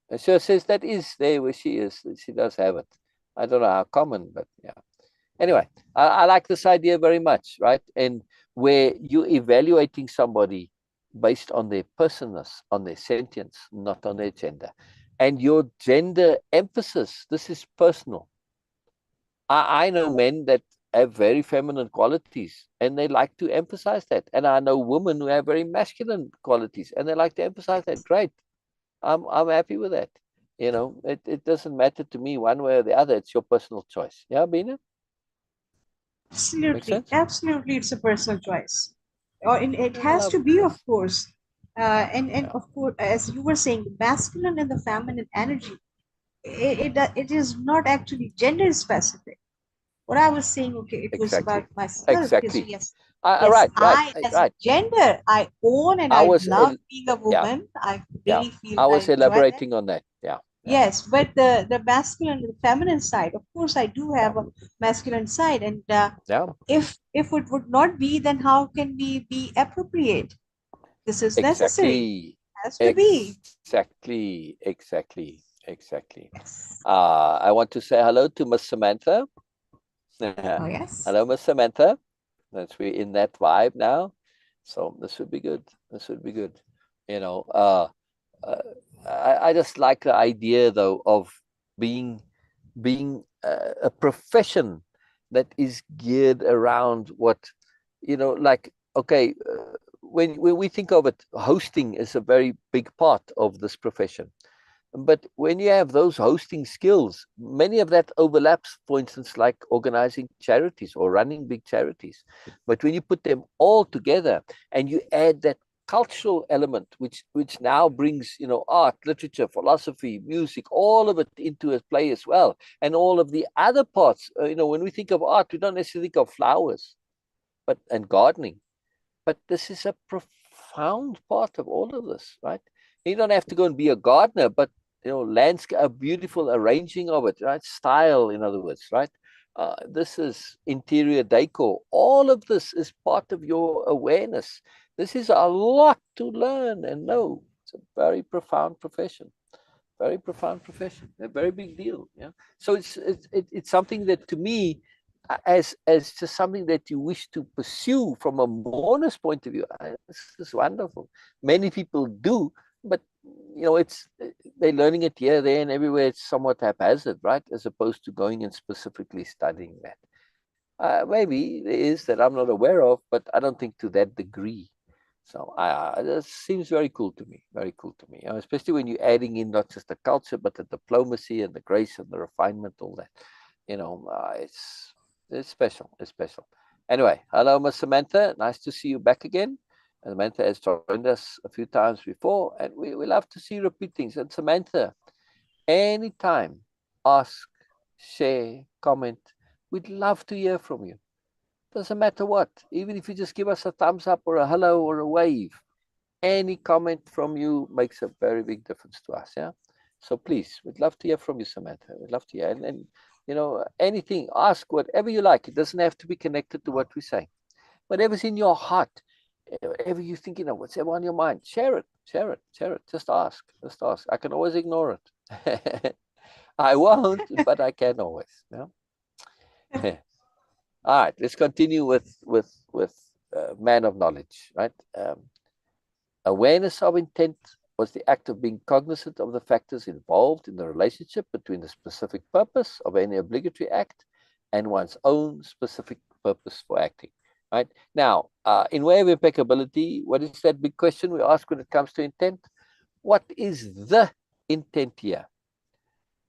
And Sher says that is there where she is. She does have it. I don't know how common, but yeah. Anyway, I like this idea very much, right? And where you're evaluating somebody based on their personness, on their sentience, not on their gender. And your gender emphasis, this is personal. I know men that have very feminine qualities and they like to emphasize that. And I know women who have very masculine qualities and they like to emphasize that. Great. I'm happy with that. You know, it doesn't matter to me one way or the other. It's your personal choice. Yeah, Beena? Absolutely. Absolutely. It's a personal choice. It has to be, of course. And of course, as you were saying, the masculine and the feminine energy, it is not actually gender specific. What I was saying, okay, it was about myself. Exactly. Yes, Right, as right. a gender, I own and I love being a woman. I really feel I I was enjoy that. elaborating on that. Yes, but the masculine, the feminine side, of course, I do have a masculine side, and if it would not be, then how can we be appropriate? This is necessary. Has to be. Exactly. Yes. I want to say hello to Miss Samantha. Oh yes. Hello, Miss Samantha. That's we in that vibe now. So this would be good. This would be good. You know, I just like the idea though of being a profession that is geared around what, like, okay, when we think of it, hosting is a very big part of this profession. But when you have those hosting skills, many of that overlaps, for instance, like organizing charities or running big charities. But when you put them all together and you add that cultural element, which now brings, art, literature, philosophy, music, all of it into a play as well, and all of the other parts, when we think of art, we don't necessarily think of flowers, and gardening, but this is a profound part of all of this, right? You don't have to go and be a gardener, but landscape, a beautiful arranging of it, right? Style, in other words, right? This is interior decor. All of this is part of your awareness. This is a lot to learn and know. It's a very profound profession. Very profound profession. A very big deal. Yeah. So it's something that, to me, as just something that you wish to pursue from a moreness point of view, this is wonderful. Many people do, but they're learning it here, there, and everywhere. It's somewhat haphazard, right? As opposed to going and specifically studying that. Maybe there is that I'm not aware of, but I don't think to that degree. So that seems very cool to me. Very cool to me, especially when you're adding in not just the culture, but the diplomacy and the grace and the refinement, all that. It's special. It's special. Anyway, hello, Miss Samantha. Nice to see you back again. Samantha has joined us a few times before, and we love to see you repeat things. And Samantha, anytime, ask, share, comment. We'd love to hear from you. Doesn't matter what. Even if you just give us a thumbs up or a hello or a wave, any comment from you makes a very big difference to us. Yeah. So please, we'd love to hear from you, Samantha. We'd love to hear. And anything, ask whatever you like. It doesn't have to be connected to what we say. Whatever's in your heart, whatever you're thinking of, whatever on your mind, share it. Just ask. I can always ignore it. I won't, but I can always. Yeah. All right, let's continue with man of knowledge, right? Awareness of intent was the act of being cognizant of the factors involved in the relationship between the specific purpose of any obligatory act and one's own specific purpose for acting, right? Now, in Way of Impeccability, what is that big question we ask when it comes to intent? What is the intent here?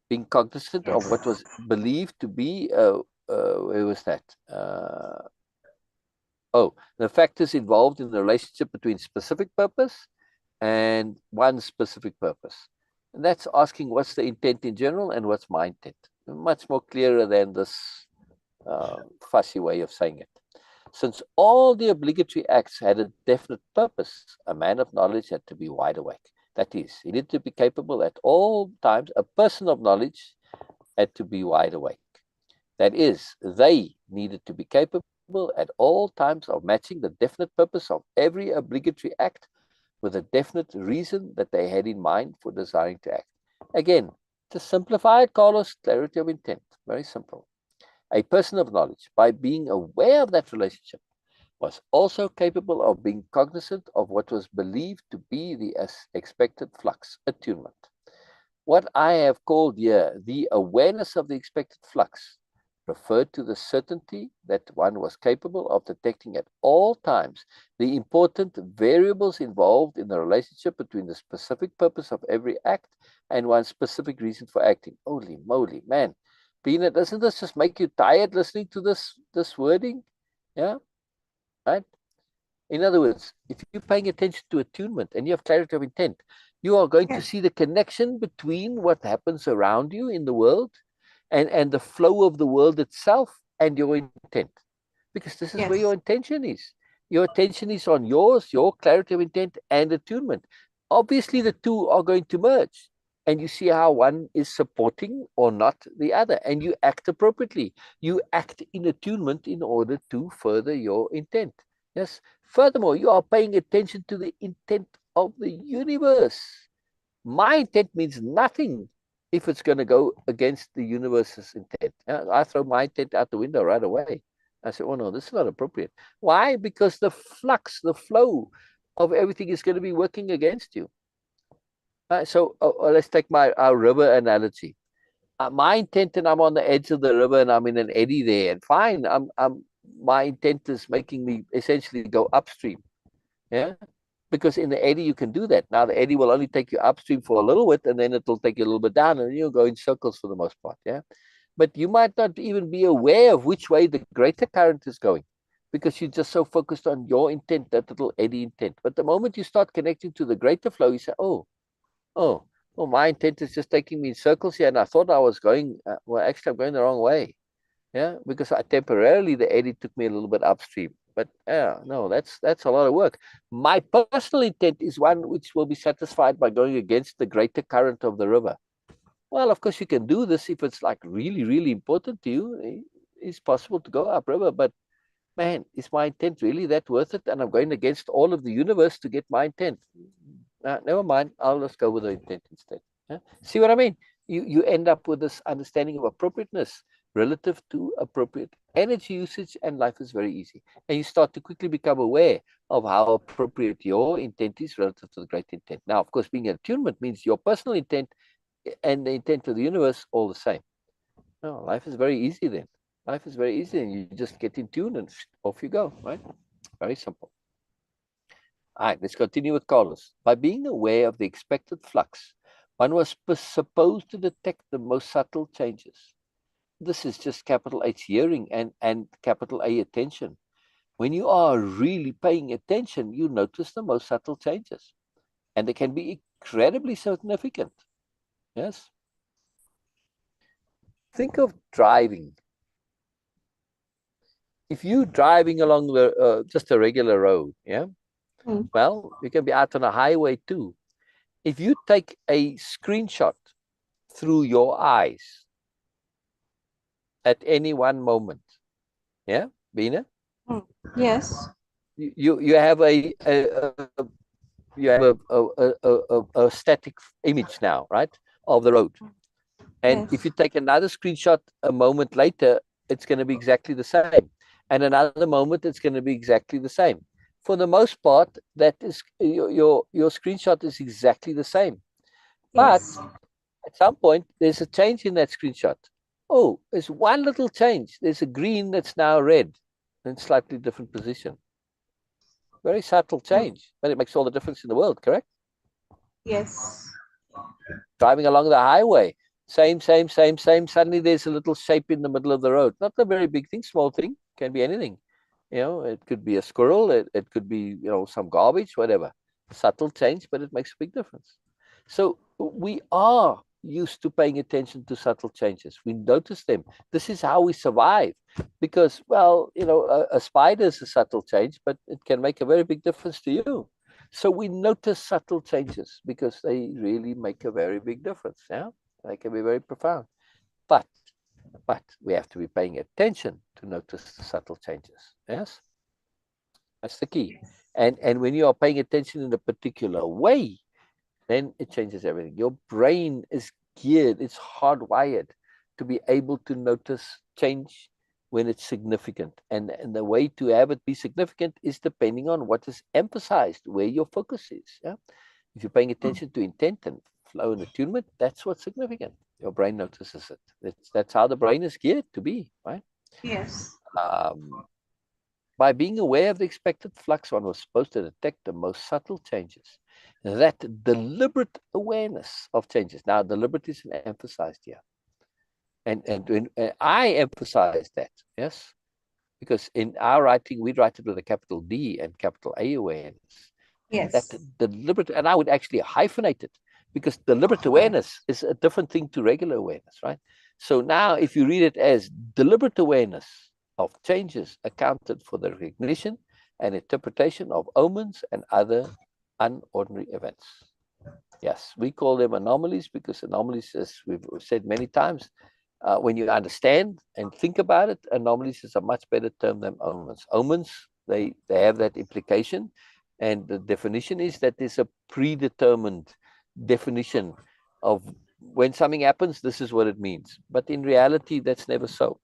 Being cognizant of what was believed to be, where was that? The factors involved in the relationship between specific purpose and one specific purpose. And that's asking what's the intent in general and what's my intent. Much more clearer than this fussy way of saying it. Since all the obligatory acts had a definite purpose, a man of knowledge had to be wide awake. That is, he needed to be capable at all times. A person of knowledge had to be wide awake. That is, they needed to be capable at all times of matching the definite purpose of every obligatory act with a definite reason that they had in mind for desiring to act. Again, to simplify it, Carlos, clarity of intent. Very simple. A person of knowledge, by being aware of that relationship, was also capable of being cognizant of what was believed to be the expected flux, attunement. What I have called here the awareness of the expected flux referred to the certainty that one was capable of detecting at all times the important variables involved in the relationship between the specific purpose of every act and one's specific reason for acting. Holy moly, man. Beena, doesn't this just make you tired listening to this wording? Yeah, right? In other words, if you're paying attention to attunement and you have clarity of intent, you are going to see the connection between what happens around you in the world and the flow of the world itself and your intent. Because this is where your intention is. Your attention is on yours, your clarity of intent and attunement. Obviously, the two are going to merge. And you see how one is supporting or not the other. And you act appropriately. You act in attunement in order to further your intent. Yes. Furthermore, you are paying attention to the intent of the universe. My intent means nothing if it's going to go against the universe's intent. I throw my intent out the window right away. I said, oh no, this is not appropriate. Why? Because the flux, the flow of everything is going to be working against you. So let's take our river analogy. My intent, and I'm on the edge of the river and I'm in an eddy there, and fine, my intent is making me essentially go upstream. Yeah. Because in the eddy, you can do that. Now, the eddy will only take you upstream for a little bit, and then it'll take you a little bit down, and you'll go in circles for the most part. Yeah. But you might not even be aware of which way the greater current is going, because you're just so focused on your intent, that little eddy intent. But the moment you start connecting to the greater flow, you say, oh, my intent is just taking me in circles here, and I thought I was going, well, actually, I'm going the wrong way. Yeah, because temporarily the eddy took me a little bit upstream. But no, that's a lot of work. My personal intent is one which will be satisfied by going against the greater current of the river. Well, of course, you can do this if it's like really, really important to you. It's possible to go upriver, but man, is my intent really that worth it? And I'm going against all of the universe to get my intent. Never mind, I'll just go with the intent instead. Yeah? See what I mean? You end up with this understanding of appropriateness relative to appropriate energy usage, and life is very easy. And you start to quickly become aware of how appropriate your intent is relative to the great intent. Now, of course, being in attunement means your personal intent and the intent of the universe all the same. No, life is very easy then. Life is very easy, and you just get in tune and off you go, right? Very simple. All right, let's continue with Carlos. By being aware of the expected flux, one was supposed to detect the most subtle changes. This is just capital H hearing and capital A attention. When you are really paying attention, you notice the most subtle changes, and they can be incredibly significant. Yes. Think of driving. If you're driving along the just a regular road, yeah, well, you can be out on a highway too. If you take a screenshot through your eyes at any one moment, yeah, Beena? Yes. You have a static image now, right, of the road. And if you take another screenshot a moment later, it's going to be exactly the same. And another moment, it's going to be exactly the same. For the most part, that is your screenshot is exactly the same. But at some point, there's a change in that screenshot. Oh, there's one little change. There's a green that's now red in slightly different position. Very subtle change, but it makes all the difference in the world, correct? Yes. Driving along the highway, same. Suddenly there's a little shape in the middle of the road. Not a very big thing, small thing, can be anything. You know, it could be a squirrel, it could be, you know, some garbage, whatever. Subtle change, but it makes a big difference. So we are used to paying attention to subtle changes. We notice them. This is how we survive. Because, well, you know, a spider is a subtle change, but it can make a very big difference to you. So we notice subtle changes because they really make a very big difference. Yeah, they can be very profound. But we have to be paying attention to notice the subtle changes. Yes, that's the key. And when you are paying attention in a particular way, then it changes everything. Your brain is geared, it's hardwired to be able to notice change when it's significant. And the way to have it be significant is depending on what is emphasized, where your focus is. Yeah? If you're paying attention to intent and flow and attunement, that's what's significant. Your brain notices it. That's how the brain is geared to be, right? Yes. By being aware of the expected flux, one was supposed to detect the most subtle changes. That deliberate awareness of changes. Now, deliberate is emphasized here. And when I emphasize that, yes, because in our writing, we write it with a capital D and capital A awareness. Yes. That deliberate, and I would actually hyphenate it, because deliberate awareness is a different thing to regular awareness, right? So now if you read it as deliberate awareness of changes accounted for the recognition and interpretation of omens and other unordinary events. Yes, we call them anomalies because anomalies, as we've said many times, when you understand and think about it, anomalies is a much better term than omens. Omens, they have that implication, and the definition is that there's a predetermined definition of when something happens, this is what it means. But in reality, that's never so.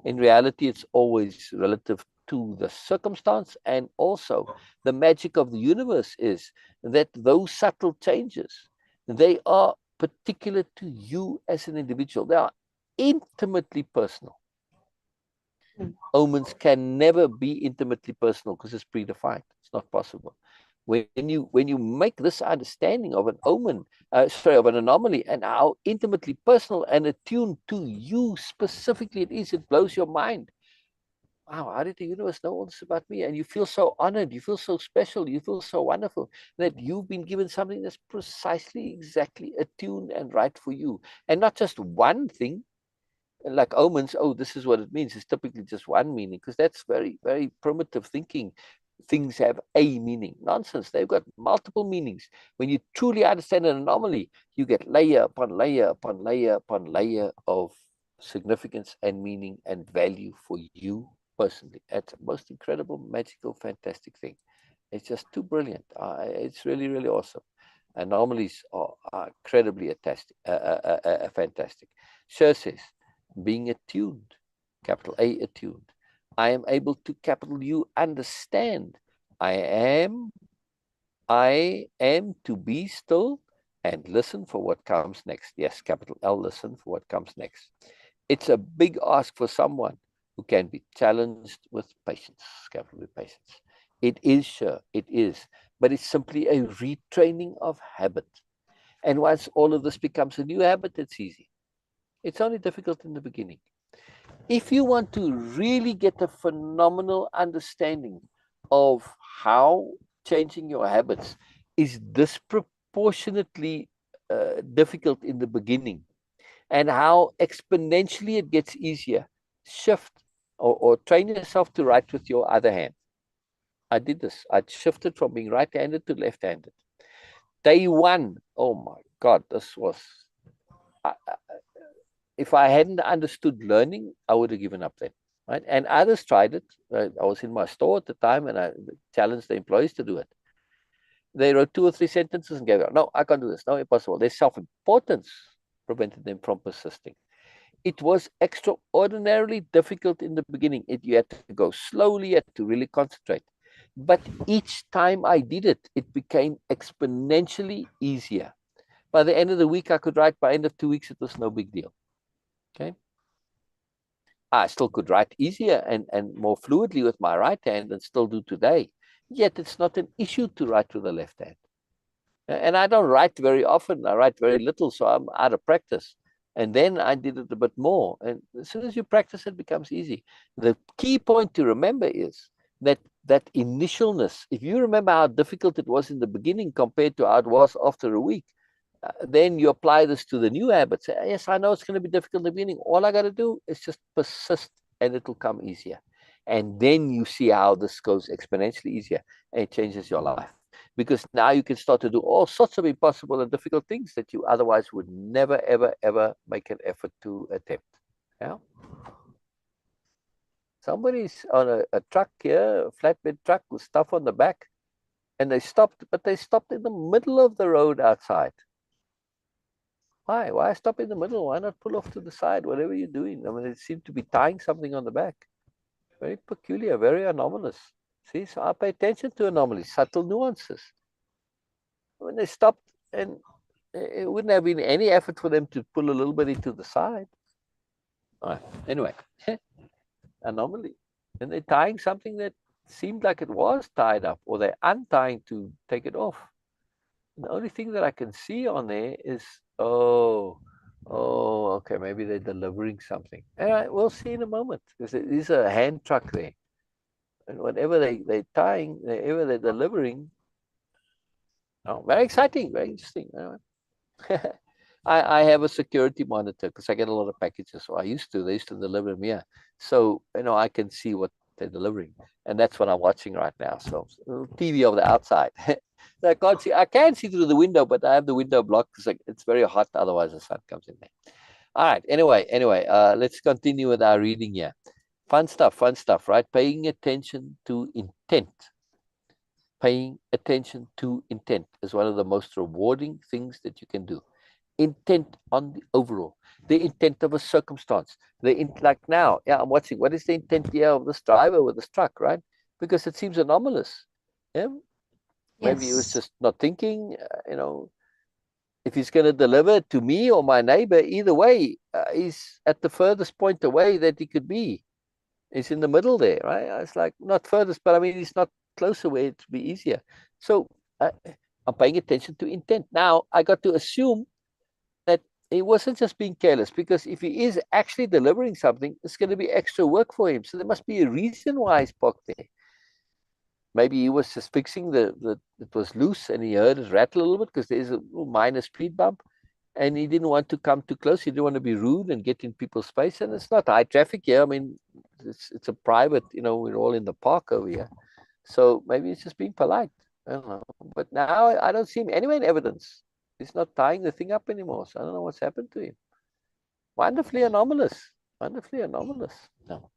In reality, it's always relative to the circumstance, and also the magic of the universe is that those subtle changes, they are particular to you as an individual. They are intimately personal. Omens can never be intimately personal because it's predefined. It's not possible. When you make this understanding of an omen, of an anomaly, and how intimately personal and attuned to you specifically it is, it blows your mind. Wow, how did the universe know all this about me? And you feel so honored, you feel so special, you feel so wonderful that you've been given something that's precisely, exactly attuned and right for you. And not just one thing, like omens, oh, this is what it means. It's typically just one meaning, because that's very, very primitive thinking. Things have a meaning. Nonsense. They've got multiple meanings. When you truly understand an anomaly, you get layer upon layer upon layer upon layer of significance and meaning and value for you personally. It's the most incredible, magical, fantastic thing. It's just too brilliant. It's really, really awesome. Anomalies are incredibly fantastic. Sher says, being attuned, capital A, attuned. I am able to, capital U, understand. I am to be still and listen for what comes next. Yes, capital L, listen for what comes next. It's a big ask for someone who can be challenged with patience, capital with patience. It is, sure, it is, but it's simply a retraining of habit. And once all of this becomes a new habit, it's easy. It's only difficult in the beginning. If you want to really get a phenomenal understanding of how changing your habits is disproportionately difficult in the beginning, and how exponentially it gets easier, shift or train yourself to write with your other hand. I did this. I shifted from being right-handed to left-handed. Day one, oh my God, this was... if I hadn't understood learning, I would have given up then, right? And others tried it. I was in my store at the time, and I challenged the employees to do it. They wrote 2 or 3 sentences and gave up. No, I can't do this. No, impossible. Their self-importance prevented them from persisting. It was extraordinarily difficult in the beginning. You had to go slowly, you had to really concentrate. But each time I did it, it became exponentially easier. By the end of the week, I could write. By the end of 2 weeks, it was no big deal. Okay. I still could write easier and more fluidly with my right hand and still do today. Yet it's not an issue to write with the left hand. And I don't write very often. I write very little, so I'm out of practice. And then I did it a bit more. And as soon as you practice, it becomes easy. The key point to remember is that initialness, if you remember how difficult it was in the beginning compared to how it was after a week, then you apply this to the new habits. Yes, I know it's going to be difficult in the beginning. All I got to do is just persist, and it will come easier. And then you see how this goes exponentially easier, and it changes your life. Because now you can start to do all sorts of impossible and difficult things that you otherwise would never, ever, ever make an effort to attempt. Yeah. Somebody's on a truck here, a flatbed truck with stuff on the back, and they stopped, but they stopped in the middle of the road outside. Why? Why stop in the middle? Why not pull off to the side, whatever you're doing? I mean, it seemed to be tying something on the back. Very peculiar, very anomalous. See, so I pay attention to anomalies, subtle nuances. When they stopped, and it wouldn't have been any effort for them to pull a little bit into the side. All right. Anyway, anomaly. And they're tying something that seemed like it was tied up, or they're untying to take it off. And the only thing that I can see on there is, oh, okay, maybe they're delivering something. All right, we'll see in a moment, because there is a hand truck there. And whatever they're tying, whatever they're delivering, oh, very exciting, very interesting. I have a security monitor because I get a lot of packages. So they used to deliver them here. So, I can see what they're delivering. And that's what I'm watching right now. So TV of the outside. I can't see. I can see through the window, but I have the window blocked because it's very hot. Otherwise, the sun comes in there. All right. Anyway, let's continue with our reading here. Fun stuff, right? Paying attention to intent. Paying attention to intent is one of the most rewarding things that you can do. Intent on the overall, the intent of a circumstance, like now, yeah, I'm watching. What is the intent here of this driver with this truck, right? Because it seems anomalous. Yeah, maybe he was just not thinking. If he's going to deliver to me or my neighbor, either way, he's at the furthest point away that he could be. He's in the middle there, right? It's like not furthest, but I mean, he's not closer where it would be easier. So I'm paying attention to intent. Now I got to assume that he wasn't just being careless, because if he is actually delivering something, it's going to be extra work for him. So there must be a reason why he's parked there. Maybe he was just fixing it was loose and he heard it rattle a little bit because there's a little minor speed bump and he didn't want to come too close. He didn't want to be rude and get in people's space. And it's not high traffic here. I mean, it's a private, we're all in the park over here. So maybe it's just being polite. I don't know. But now I don't see him anywhere in evidence. He's not tying the thing up anymore. So I don't know what's happened to him. Wonderfully anomalous. Wonderfully anomalous. No.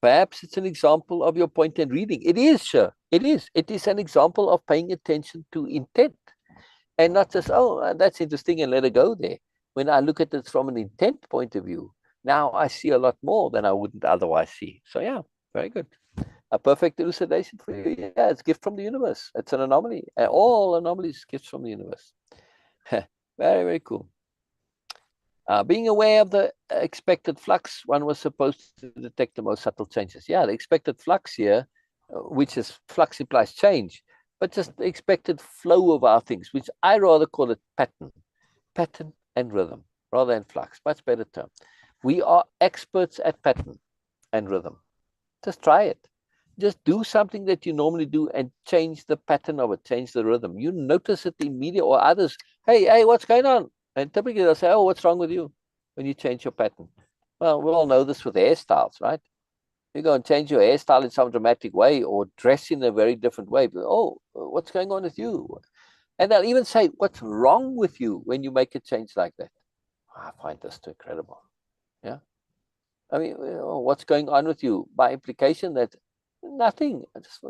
Perhaps it's an example of your point in reading. It is, sure. It is. It is an example of paying attention to intent. And not just, oh, that's interesting and let it go there. When I look at it from an intent point of view, now I see a lot more than I wouldn't otherwise see. So yeah, very good. A perfect elucidation for you. Yeah, it's a gift from the universe. It's an anomaly. All anomalies gifts from the universe. Very, very cool. Being aware of the expected flux, one was supposed to detect the most subtle changes. Yeah, the expected flux here, which is flux implies change, but just the expected flow of our things, which I rather call it pattern and rhythm, rather than flux. Much better term. We are experts at pattern and rhythm. Just try it. Just do something that you normally do and change the pattern of it, change the rhythm. You notice it immediately, or others, hey, what's going on? And typically they'll say, oh, what's wrong with you when you change your pattern? Well, we all know this with hairstyles, right? You go and change your hairstyle in some dramatic way or dress in a very different way. But, oh, what's going on with you? And they'll even say, what's wrong with you when you make a change like that? I find this too incredible. Yeah. I mean, what's going on with you? By implication that nothing. I just,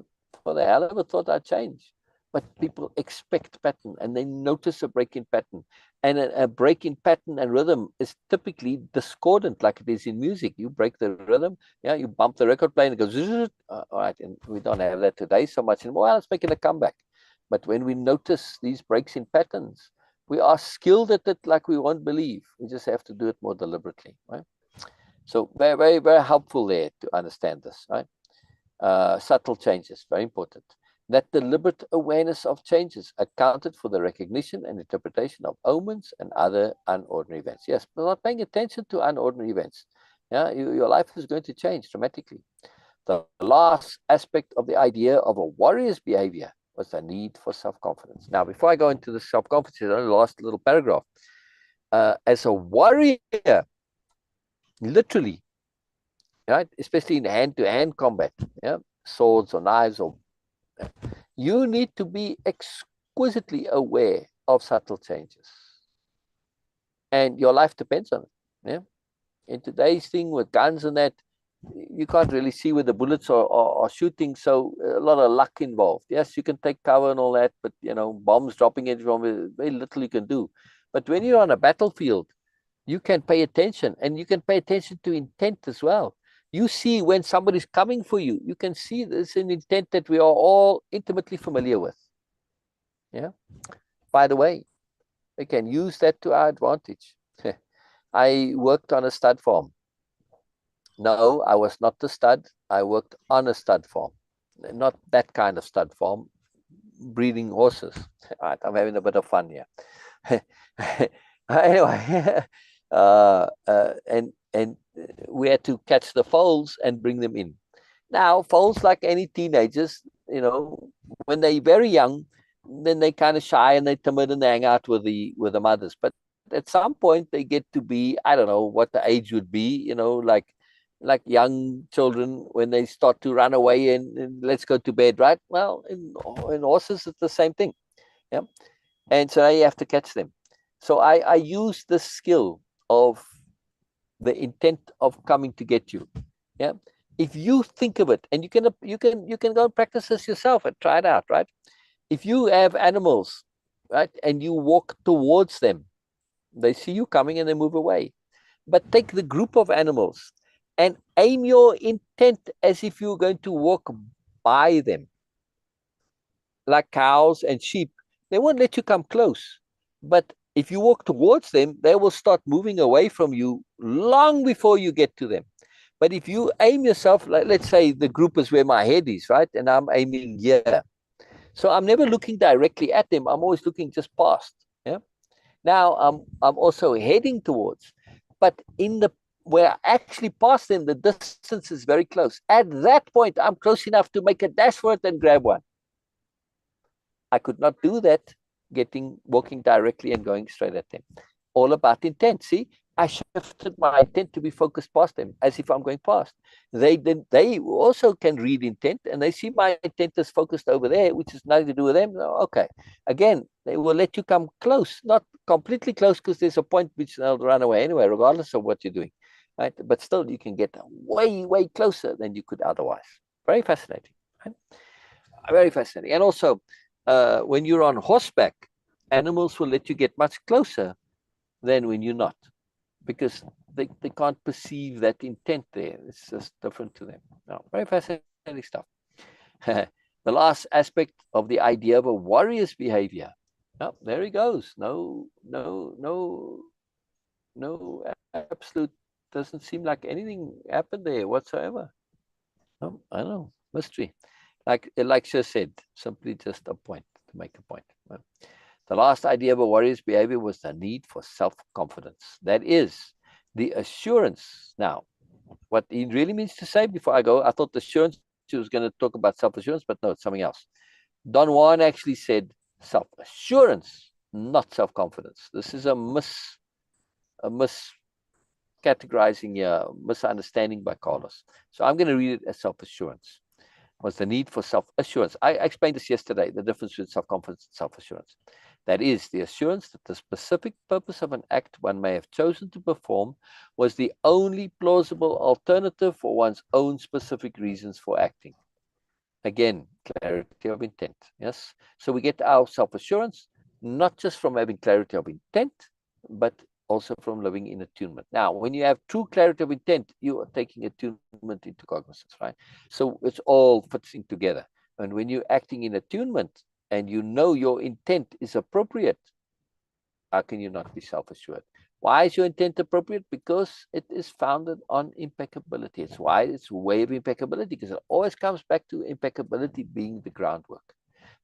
for the hell of it, thought I'd change. But people expect pattern and they notice a break in pattern. And a break in pattern and rhythm is typically discordant, like it is in music. You break the rhythm, yeah, you bump the record player and it goes, all right, and we don't have that today so much anymore. Well, it's making a comeback. But when we notice these breaks in patterns, we are skilled at it like we won't believe. We just have to do it more deliberately, right? So very, very, very helpful there to understand this, right? Subtle changes, very important. That deliberate awareness of changes accounted for the recognition and interpretation of omens and other unordinary events. Yes, but not paying attention to unordinary events. Yeah, your life is going to change dramatically. The last aspect of the idea of a warrior's behavior was the need for self-confidence. Now, before I go into the self-confidence, the last little paragraph. As a warrior, literally, right, especially in hand-to-hand combat, yeah, swords or knives, or you need to be exquisitely aware of subtle changes, and your life depends on it. Yeah, in today's thing with guns and that, you can't really see where the bullets are shooting, so a lot of luck involved. Yes, you can take cover and all that, but bombs dropping in from very little you can do. But when you're on a battlefield, you can pay attention, and you can pay attention to intent as well. You see when somebody's coming for you. You can see there's an intent that we are all intimately familiar with. Yeah. By the way, we can use that to our advantage. I worked on a stud farm. No, I was not the stud. I worked on a stud farm. Not that kind of stud farm, breeding horses. All right, I'm having a bit of fun here. Anyway, and we had to catch the foals and bring them in. Now, foals, like any teenagers, when they're very young, then they kind of shy and they timid and they hang out with the mothers. But at some point, they get to be, I don't know what the age would be, like like young children when they start to run away and let's go to bed, right? Well, in horses, it's the same thing. Yeah. And so now you have to catch them. So I use the skill of the intent of coming to get you. Yeah. If you think of it, and you can go and practice this yourself and try it out, right? If you have animals, right, and you walk towards them, they see you coming and they move away. But take the group of animals and aim your intent as if you're going to walk by them. Like cows and sheep, they won't let you come close. But if you walk towards them, they will start moving away from you long before you get to them. But if you aim yourself, like, let's say the group is where my head is, right? And I'm aiming here. So I'm never looking directly at them. I'm always looking just past. Yeah. Now I'm also heading towards, but where I actually pass them, the distance is very close. At that point, I'm close enough to make a dash for it and grab one. I could not do that walking directly and going straight at them. All about intent. See, I shifted my intent to be focused past them as if I'm going past. They also can read intent and they see my intent is focused over there, which has nothing to do with them. Okay. Again, they will let you come close, not completely close, because there's a point which they'll run away anyway, regardless of what you're doing. Right? But still, you can get way, way closer than you could otherwise. Very fascinating. Right? Very fascinating. And also, when you're on horseback, animals will let you get much closer than when you're not, because they can't perceive that intent there. It's just different to them. No, very fascinating stuff. The last aspect of the idea of a warrior's behavior. Oh, there he goes. No, absolute, doesn't seem like anything happened there whatsoever. Oh, I don't know, mystery. Like she said, simply just a point, to make a point. The last idea of a warrior's behavior was the need for self-confidence. That is the assurance. Now, what he really means to say before I go, I thought the assurance, she was going to talk about self-assurance, but no, it's something else. Don Juan actually said self-assurance, not self-confidence. This is a miscategorizing here, misunderstanding by Carlos. So I'm going to read it as self-assurance. Was the need for self-assurance. I explained this yesterday, the difference between self-confidence and self-assurance. That is the assurance that the specific purpose of an act one may have chosen to perform was the only plausible alternative for one's own specific reasons for acting. Again, clarity of intent. Yes. So we get our self-assurance not just from having clarity of intent, but also from living in attunement. Now, when you have true clarity of intent, you are taking attunement into cognizance, right? So it's all fitting together. And when you're acting in attunement and you know your intent is appropriate, how can you not be self-assured? Why is your intent appropriate? Because it is founded on impeccability. It's why it's way of impeccability, because it always comes back to impeccability being the groundwork,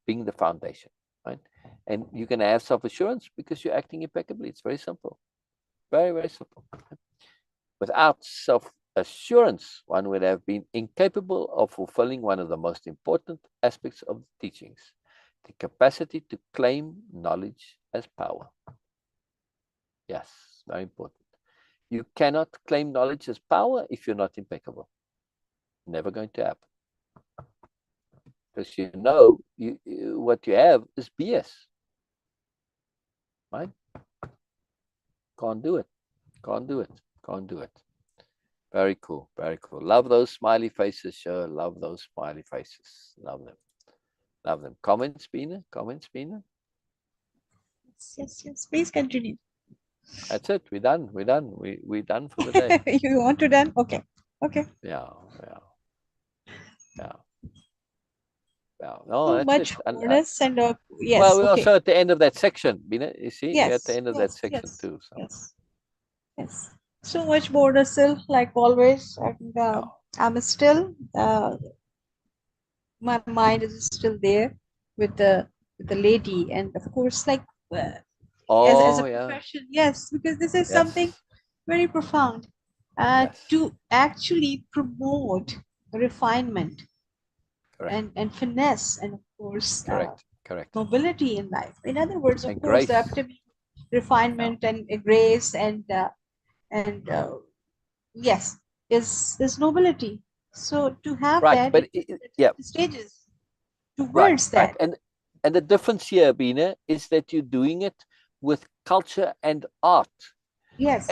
being the foundation, right? And you can have self-assurance because you're acting impeccably. It's very simple. Very, very simple. Without self-assurance, one would have been incapable of fulfilling one of the most important aspects of the teachings, the capacity to claim knowledge as power. Yes, very important. You cannot claim knowledge as power if you're not impeccable. Never going to happen. Because you know what you have is BS. Right? Can't do it. Can't do it. Can't do it. Very cool. Very cool. Love those smiley faces, sure. Love those smiley faces. Love them. Love them. Comments, Beena? Comments, Beena? Yes. Please continue. That's it. We're done. We're done. We're done for the day. You want to done? Okay. Yeah. No, that's much it. bonus and yes. Well, we're also at the end of that section, Beena. You see, yes, we're at the end of that section too. So. Yes. So much bonus, Syl, like always, and I'm still my mind is still there with the lady, and of course, like as a profession, yes, because this is something very profound. To actually promote refinement and finesse, and of course, correct. Nobility in life. In other words, of course, there have to be refinement and grace and yes, is nobility. So to have right, that, but stages right, towards that. right. And the difference here, Beena, is that you're doing it with culture and art. Yes.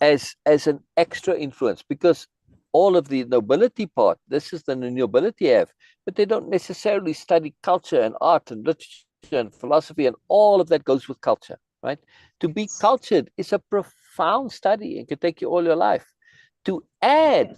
As an extra influence, because all of the nobility part, this is the nobility have, but they don't necessarily study culture and art and literature and philosophy, and all of that goes with culture, right? To be cultured is a profound study and can take you all your life. To add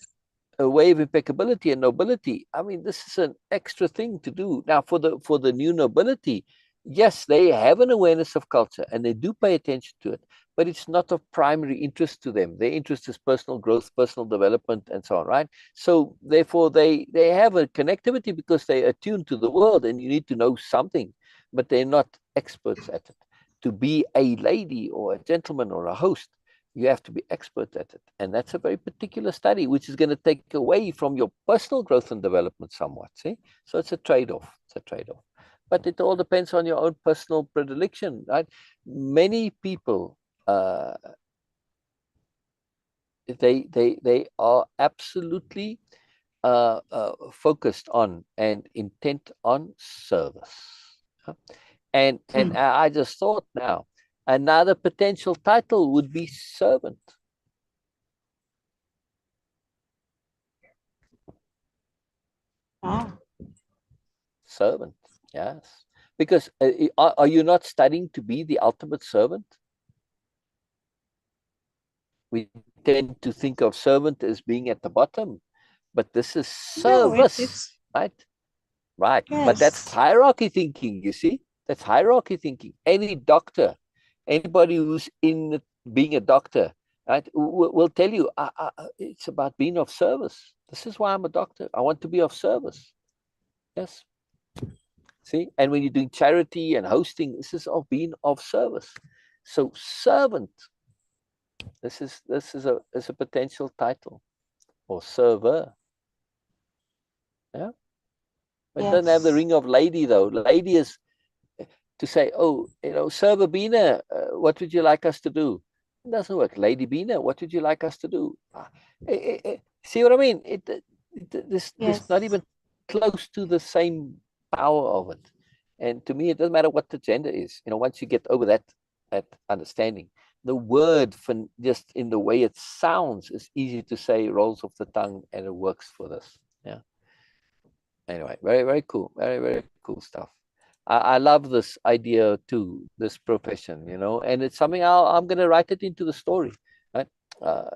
a way of impeccability and nobility, I mean, this is an extra thing to do. Now, for the new nobility, yes, they have an awareness of culture and they do pay attention to it, but it's not of primary interest to them. Their interest is personal growth, personal development, and so on, right? So therefore, they have a connectivity because they are attuned to the world, and you need to know something, but they're not experts at it. To be a lady or a gentleman or a host, you have to be expert at it. And that's a very particular study, which is going to take away from your personal growth and development somewhat, see? So it's a trade-off. It's a trade-off. But it all depends on your own personal predilection, right? Many people, they are absolutely focused on and intent on service. And I just thought now, another potential title would be servant. Wow. Servant, yes. Because are you not studying to be the ultimate servant? We tend to think of servant as being at the bottom, but this is service, no, right? Right. Yes. But that's hierarchy thinking, you see? That's hierarchy thinking. Any doctor, anybody who's in being a doctor, right, will tell you, it's about being of service. This is why I'm a doctor. I want to be of service. Yes. See? And when you're doing charity and hosting, this is of being of service. So servant, this is a potential title, or server. Yeah. It doesn't have the ring of lady though. Lady is to say, oh, server Beena, what would you like us to do? It doesn't work. Lady Beena, what would you like us to do? See what I mean? This not even close to the same power of it. And to me, it doesn't matter what the gender is. Once you get over that understanding, the word, for just in the way it sounds, is easy to say, rolls off the tongue, and it works for this. Yeah. Anyway, very, very cool. Very, very cool stuff. I love this idea too, this profession, and it's something I'm going to write it into the story, right?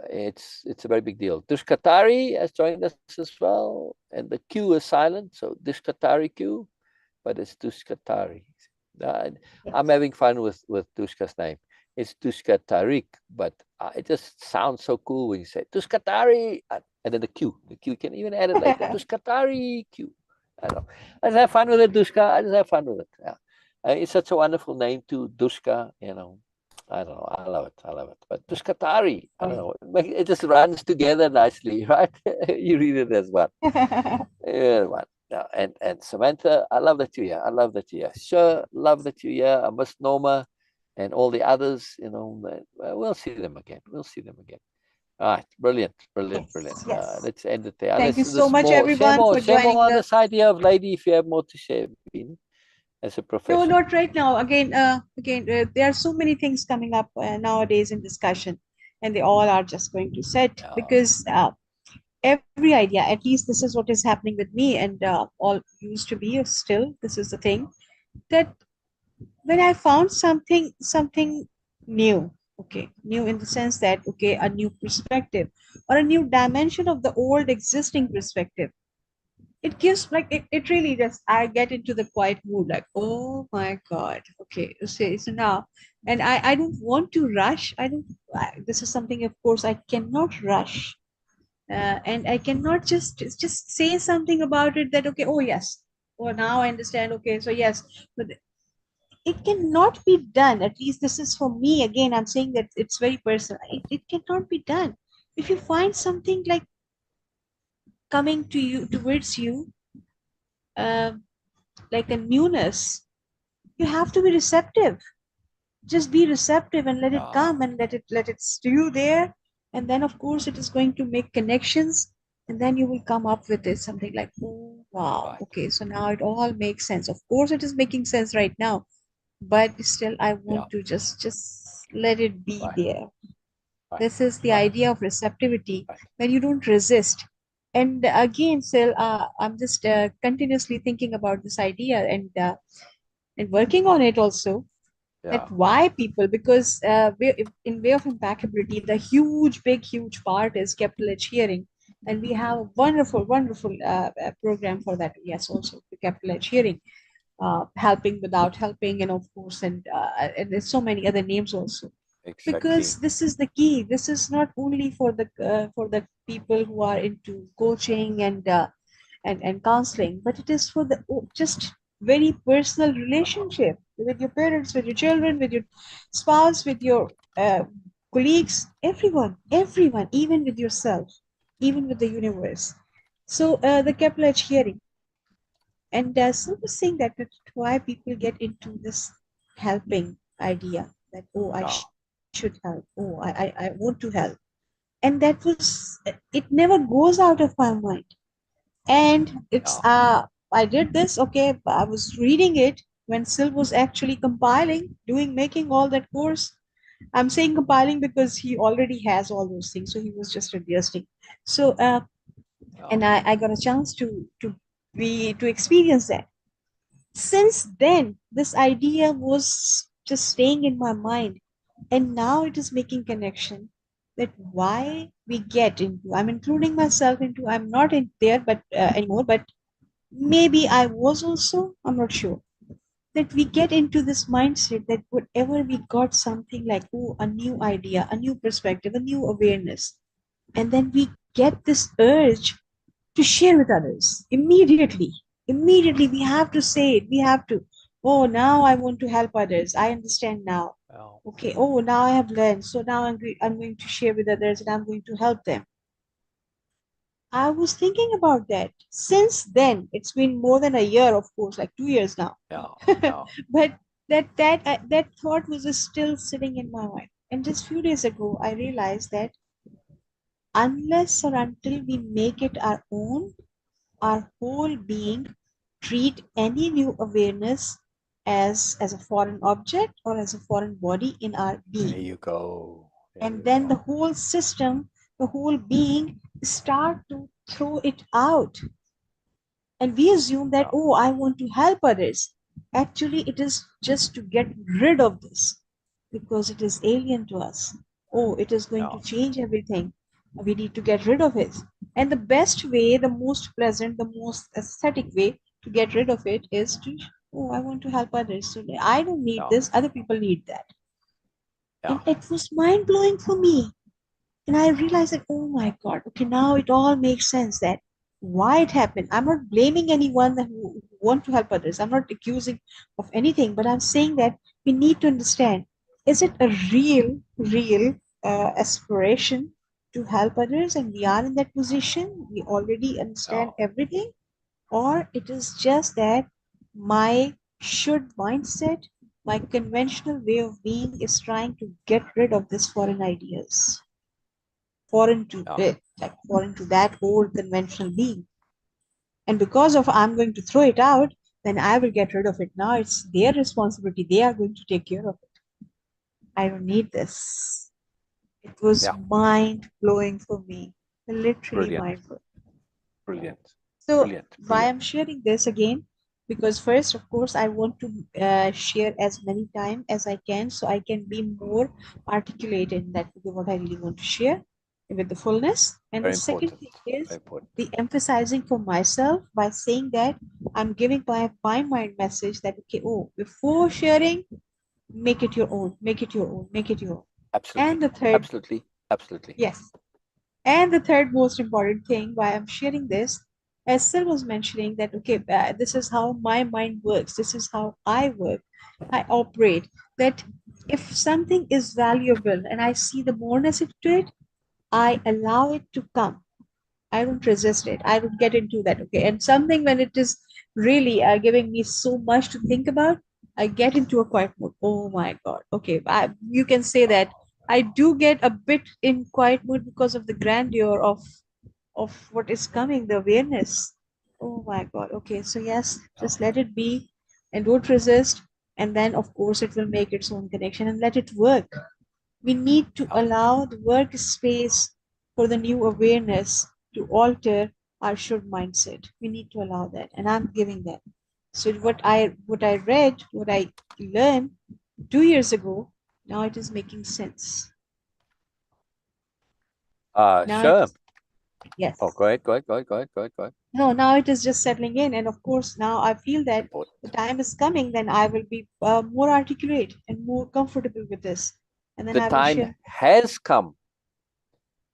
It's a very big deal. Dushkatari has joined us as well, and the Q is silent, so Dushkatari Q, but it's Dushkatari. I'm having fun with Dushka's name. It's Dushkatarik, but it just sounds so cool when you say Dushkatari, and then the Q you can even add it later. Dushkatari Q. I don't know. I just have fun with it, Dushka. I just have fun with it. Yeah. It's such a wonderful name too, Dushka, I don't know. I love it. But Dushkatari, I don't know. It just runs together nicely, right? You read it as one. Yeah, one. Yeah. And Samantha, I love that you're here. I love that you're here. Sure, love that you're here. I miss Norma and all the others, we'll see them again. All right, brilliant. Yes. Let's end it there. Thank you so much, everyone, for Share joining more on this idea of lady, if you have more to share, as a profession. No, not right now. Again, there are so many things coming up nowadays in discussion, and they all are just going to set because every idea, at least this is what is happening with me, and all used to be still. This is the thing that when I found something new, new in the sense that a new perspective or a new dimension of the old existing perspective, it gives like it really just, I get into the quiet mood like, oh my god, so now, and I don't want to rush. This is something, of course, I cannot rush, and I cannot just say something about it that oh yes, or now I understand, so yes, but it cannot be done. At least this is for me. Again, I'm saying that it's very personal. It cannot be done. If you find something like coming to you, towards you, like a newness, you have to be receptive. Just be receptive and let it come, and let it stew there, And then, of course, it is going to make connections. And then you will come up with it, something like, oh, wow, okay, so now it all makes sense. Of course, it is making sense right now, but still, I want to just let it be there. This is the idea of receptivity, when you don't resist. And again, Syl, I'm just continuously thinking about this idea and working on it also. That why people, because in Way of Impeccability, the huge part is capital H hearing. And we have a wonderful program for that. Yes, also the capital H hearing, helping without helping, and of course, and there's so many other names also. Exactly. Because this is the key. This is not only for the people who are into coaching and counseling, but it is for the just very personal relationship with your parents, with your children, with your spouse, with your colleagues, everyone, even with yourself, even with the universe. So the capital H hearing. And Syl was saying that that's why people get into this helping idea, that, oh, I should help. Oh, I want to help. And that was, it never goes out of my mind. And it's, I did this, okay, I was reading it when Syl was actually compiling, making all that course. I'm saying compiling because he already has all those things, so he was just adjusting. So, and I got a chance to experience that. Since then, this idea was just staying in my mind, and now it is making connection that why we get into, I'm including myself into, I'm not in there but anymore, but maybe I was also, I'm not sure, that we get into this mindset that whatever we got something like, oh, a new idea, a new perspective, a new awareness, and then we get this urge to share with others immediately. We have to say it, we have to, oh, now I want to help others, I understand now. Okay, oh, now I have learned, so now I'm going to share with others and I'm going to help them. I was thinking about that. Since then, it's been more than a year, of course, like 2 years now. But that thought was still sitting in my mind. And just few days ago, I realized that unless or until we make it our own, our whole being treat any new awareness as a foreign object or as a foreign body in our being. There you go. And then the whole system, the whole being start to throw it out. And we assume that, oh, I want to help others. Actually, it is just to get rid of this because it is alien to us. Oh, it is going to change everything. We need to get rid of it. And the best way, the most pleasant, the most aesthetic way to get rid of it is to, oh, I want to help others. So I don't need this, other people need that. And it was mind-blowing for me. And I realized that, oh my God, okay, now it all makes sense that why it happened. I'm not blaming anyone who want to help others. I'm not accusing of anything, but I'm saying that we need to understand, is it a real aspiration to help others and we are in that position, we already understand everything, or it is just that my should mindset, my conventional way of being is trying to get rid of this foreign ideas, foreign to it, like foreign to that old conventional being. And because of I'm going to throw it out, then I will get rid of it. Now it's their responsibility. They are going to take care of it. I don't need this. It was mind-blowing for me. Literally mind-blowing. Brilliant. So why I'm sharing this again, because first, of course, I want to share as many time as I can so I can be more articulate in that what I really want to share with the fullness. And the second thing is the emphasizing for myself by saying that I'm giving my mind message that, okay, oh, before sharing, make it your own, make it your own, make it your own. Absolutely. And the third, absolutely. Yes. And the third most important thing why I'm sharing this, as Syl was mentioning that, okay, this is how my mind works. This is how I work. I operate. That if something is valuable and I see the moreness into it, I allow it to come. I don't resist it. I don't get into that. Okay. And something when it is really giving me so much to think about, I get into a quiet mode. Oh my God. Okay. You can say that I do get a bit in quiet mood because of the grandeur of what is coming, the awareness. Oh my God. Okay, so yes, just let it be and don't resist. And then, of course, it will make its own connection and let it work. We need to allow the workspace for the new awareness to alter our should mindset. We need to allow that. And I'm giving that. So what I read, what I learned 2 years ago, now it is making sense. Sure. Yes. Oh, go ahead. No, now it is just settling in. And of course, now I feel that the time is coming, then I will be more articulate and more comfortable with this. And then the I will time share. has come.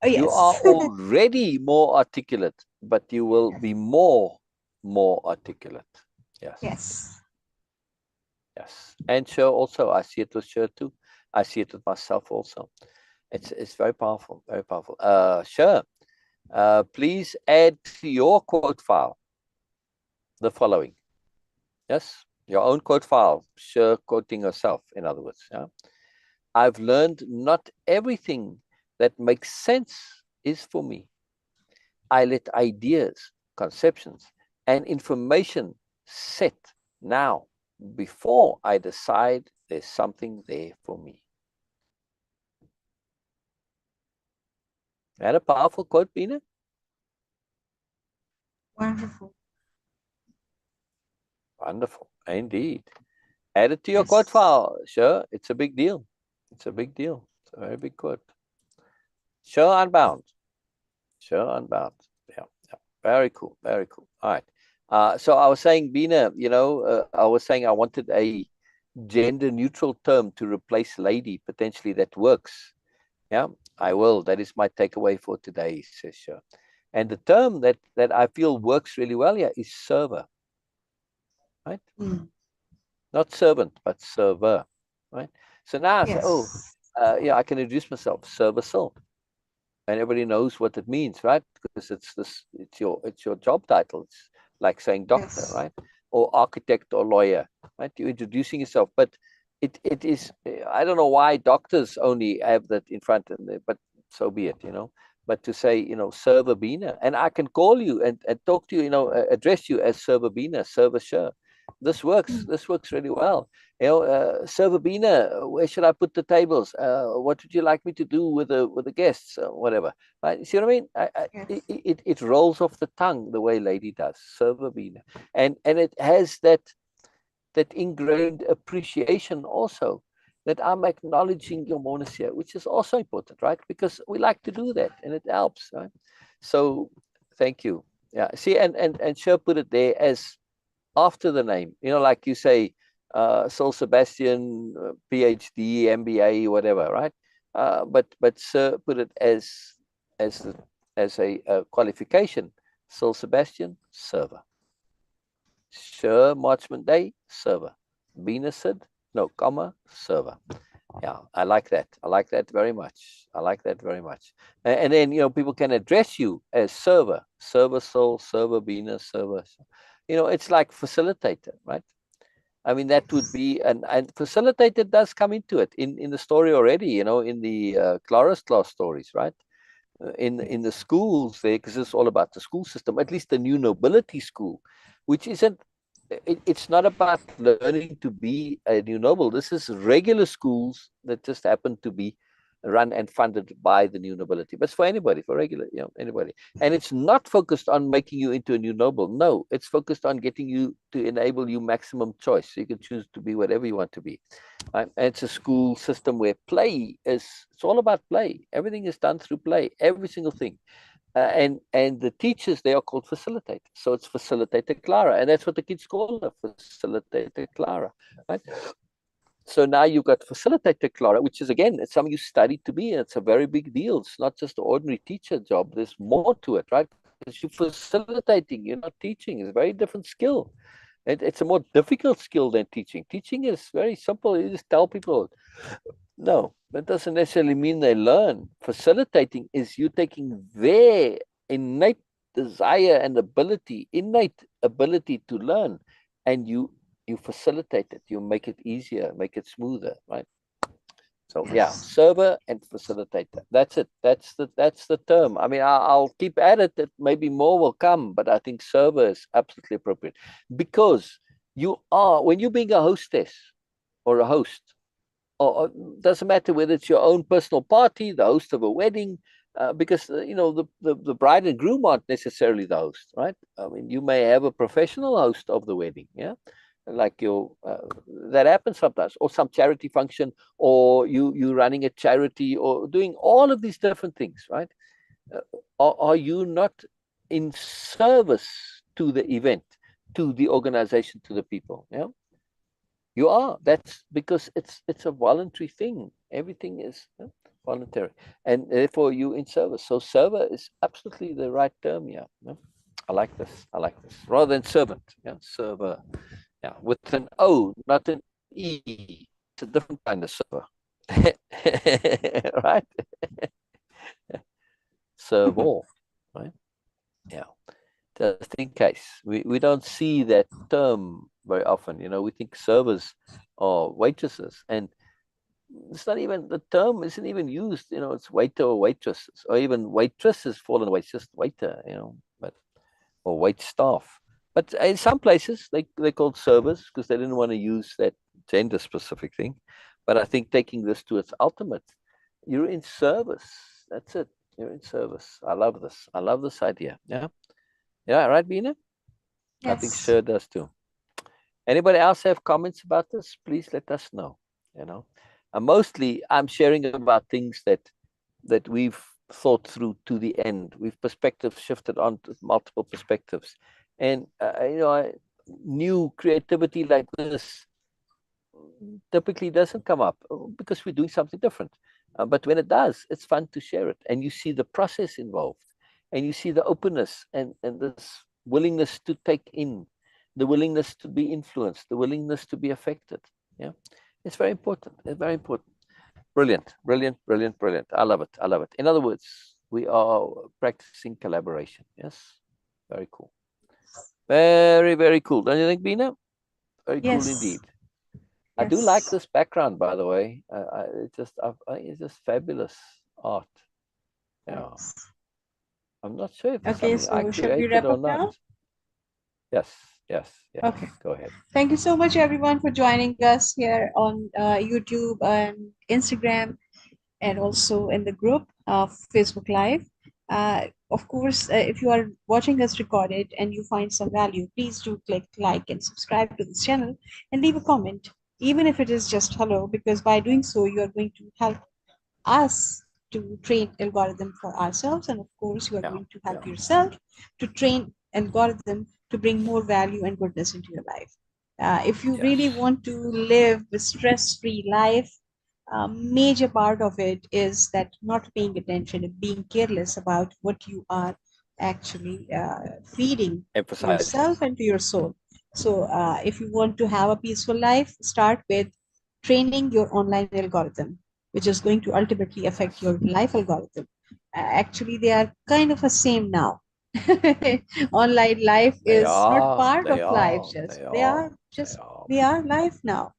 Oh, yes. You are already more articulate, but you will be more articulate. Yes. Yes. Yes. And sure, also, I see it with sure too. I see it with myself also. It's very powerful, very powerful. Sure. Please add to your quote file the following. Yes, your own quote file, sure, quoting yourself, in other words. Yeah? I've learned not everything that makes sense is for me. I let ideas, conceptions, and information set now before I decide there's something there for me. That a powerful quote, Beena? Wonderful. Wonderful, indeed. Add it to your quote file. Sure, it's a big deal. It's a big deal. It's a very big quote. Sure, unbound. Sure, unbound. Yeah. Very cool. Very cool. All right. So I was saying, Beena, you know, I was saying I wanted a gender neutral term to replace lady, potentially that works. Yeah, I will. That is my takeaway for today, says sure. And the term that I feel works really well here is server. Right? Not servant, but server. Right? So now I say, oh, yeah, I can introduce myself, server Syl. And everybody knows what it means, right? Because it's your job title. It's like saying doctor, right? Or architect or lawyer, right? You're introducing yourself, but it is, I don't know why doctors only have that in front of them, but so be it, you know. But to say, you know, server Beena, and I can call you and talk to you, you know, address you as server Beena, server sure. This works. This works really well. You know, server Beena, where should I put the tables? What would you like me to do with the guests? Whatever. Right? You see what I mean? It rolls off the tongue the way lady does. Server Beena, and it has that ingrained appreciation also, that I'm acknowledging your monas here, which is also important, right? Because we like to do that, and it helps, right? So, thank you. Yeah. See, and Syl put it there as after the name, you know, like you say, Syl Sabastian, PhD, MBA, whatever, right? But Syl put it as a qualification. Syl Sabastian, server. Sure, Marchman Day, server. Beena Sidd, no comma, server. Yeah, I like that. I like that very much. I like that very much. And then, you know, people can address you as server, server Syl, server Beena, server. You know, it's like facilitator, right? I mean, that would be, and facilitator does come into it in the story already, you know, in the Clara's class stories, right? In the schools there, because it's all about the school system, at least the new nobility school, which isn't, it's not about learning to be a new noble. This is regular schools that just happen to be run and funded by the new nobility. But it's for anybody, for regular, you know, anybody. And it's not focused on making you into a new noble. No, it's focused on getting you to enable you maximum choice. So you can choose to be whatever you want to be. Right? And it's a school system where play is, it's all about play. Everything is done through play, every single thing. And the teachers, they are called facilitators. So it's facilitator Clara, and that's what the kids call her, facilitator Clara, right? So now you've got facilitator Clara, which is, again, it's something you studied to be, and it's a very big deal. It's not just an ordinary teacher job. There's more to it, right? Because you're facilitating, you're not teaching. It's a very different skill. It's a more difficult skill than teaching. Teaching is very simple. You just tell people. No, that doesn't necessarily mean they learn. Facilitating is you taking their innate desire and innate ability to learn, and you facilitate it. You make it easier, make it smoother, right? So yeah, server and facilitator. That's it. That's the term. I mean, I'll keep at it. That maybe more will come, but I think server is absolutely appropriate, because you are, when you're being a hostess or a host, or doesn't matter whether it's your own personal party, the host of a wedding, because you know the bride and groom aren't necessarily the host, right? I mean, you may have a professional host of the wedding, yeah, like your that happens sometimes, or some charity function, or you running a charity, or doing all of these different things, right? Are you not in service to the event, to the organization, to the people? Yeah, you are. That's because it's a voluntary thing. Everything is voluntary, and therefore you in service. So server is absolutely the right term. Yeah, I like this. I like this rather than servant. Yeah, server. Yeah, with an O, not an E. It's a different kind of server. Right? Serve all, right? Yeah. Just in case. We don't see that term very often. You know, we think servers are waitresses, and it's not even, the term isn't even used. You know, it's waiter or waitresses, or even waitresses fallen away. It's just waiter, you know, but or wait staff. But in some places, they called servers because they didn't want to use that gender specific thing. But I think taking this to its ultimate, you're in service. That's it. You're in service. I love this. I love this idea. Yeah. Yeah. Right, Beena? Yes. I think Sir does too. Anybody else have comments about this? Please let us know. You know, mostly I'm sharing about things that we've thought through to the end. We've perspective shifted on to multiple perspectives, and you know, new creativity like this typically doesn't come up because we're doing something different. But when it does, it's fun to share it, and you see the process involved, and you see the openness and this willingness to take in, the willingness to be influenced, the willingness to be affected. Yeah, it's very important. It's very important. Brilliant, brilliant, brilliant, brilliant. I love it. I love it. In other words, we are practicing collaboration. Yes, very cool. Very, very cool. Don't you think, Beena? Very cool indeed. I do like this background, by the way. It's just fabulous art. Yeah. I'm not sure if it's something I created or not. Now? Yes, yes, yes. Okay. Go ahead. Thank you so much, everyone, for joining us here on YouTube and Instagram, and also in the group of Facebook Live. Of course, if you are watching us recorded and you find some value, please do click like and subscribe to this channel and leave a comment, even if it is just hello, because by doing so, you are going to help us to train algorithm for ourselves. And of course, you are going to help yourself to train algorithm to bring more value and goodness into your life. If you really want to live a stress-free life, a major part of it is that not paying attention and being careless about what you are actually feeding to yourself and to your soul. So if you want to have a peaceful life, start with training your online algorithm, which is going to ultimately affect your life algorithm. Actually, they are kind of the same now. Online life is not part of life. They are life now.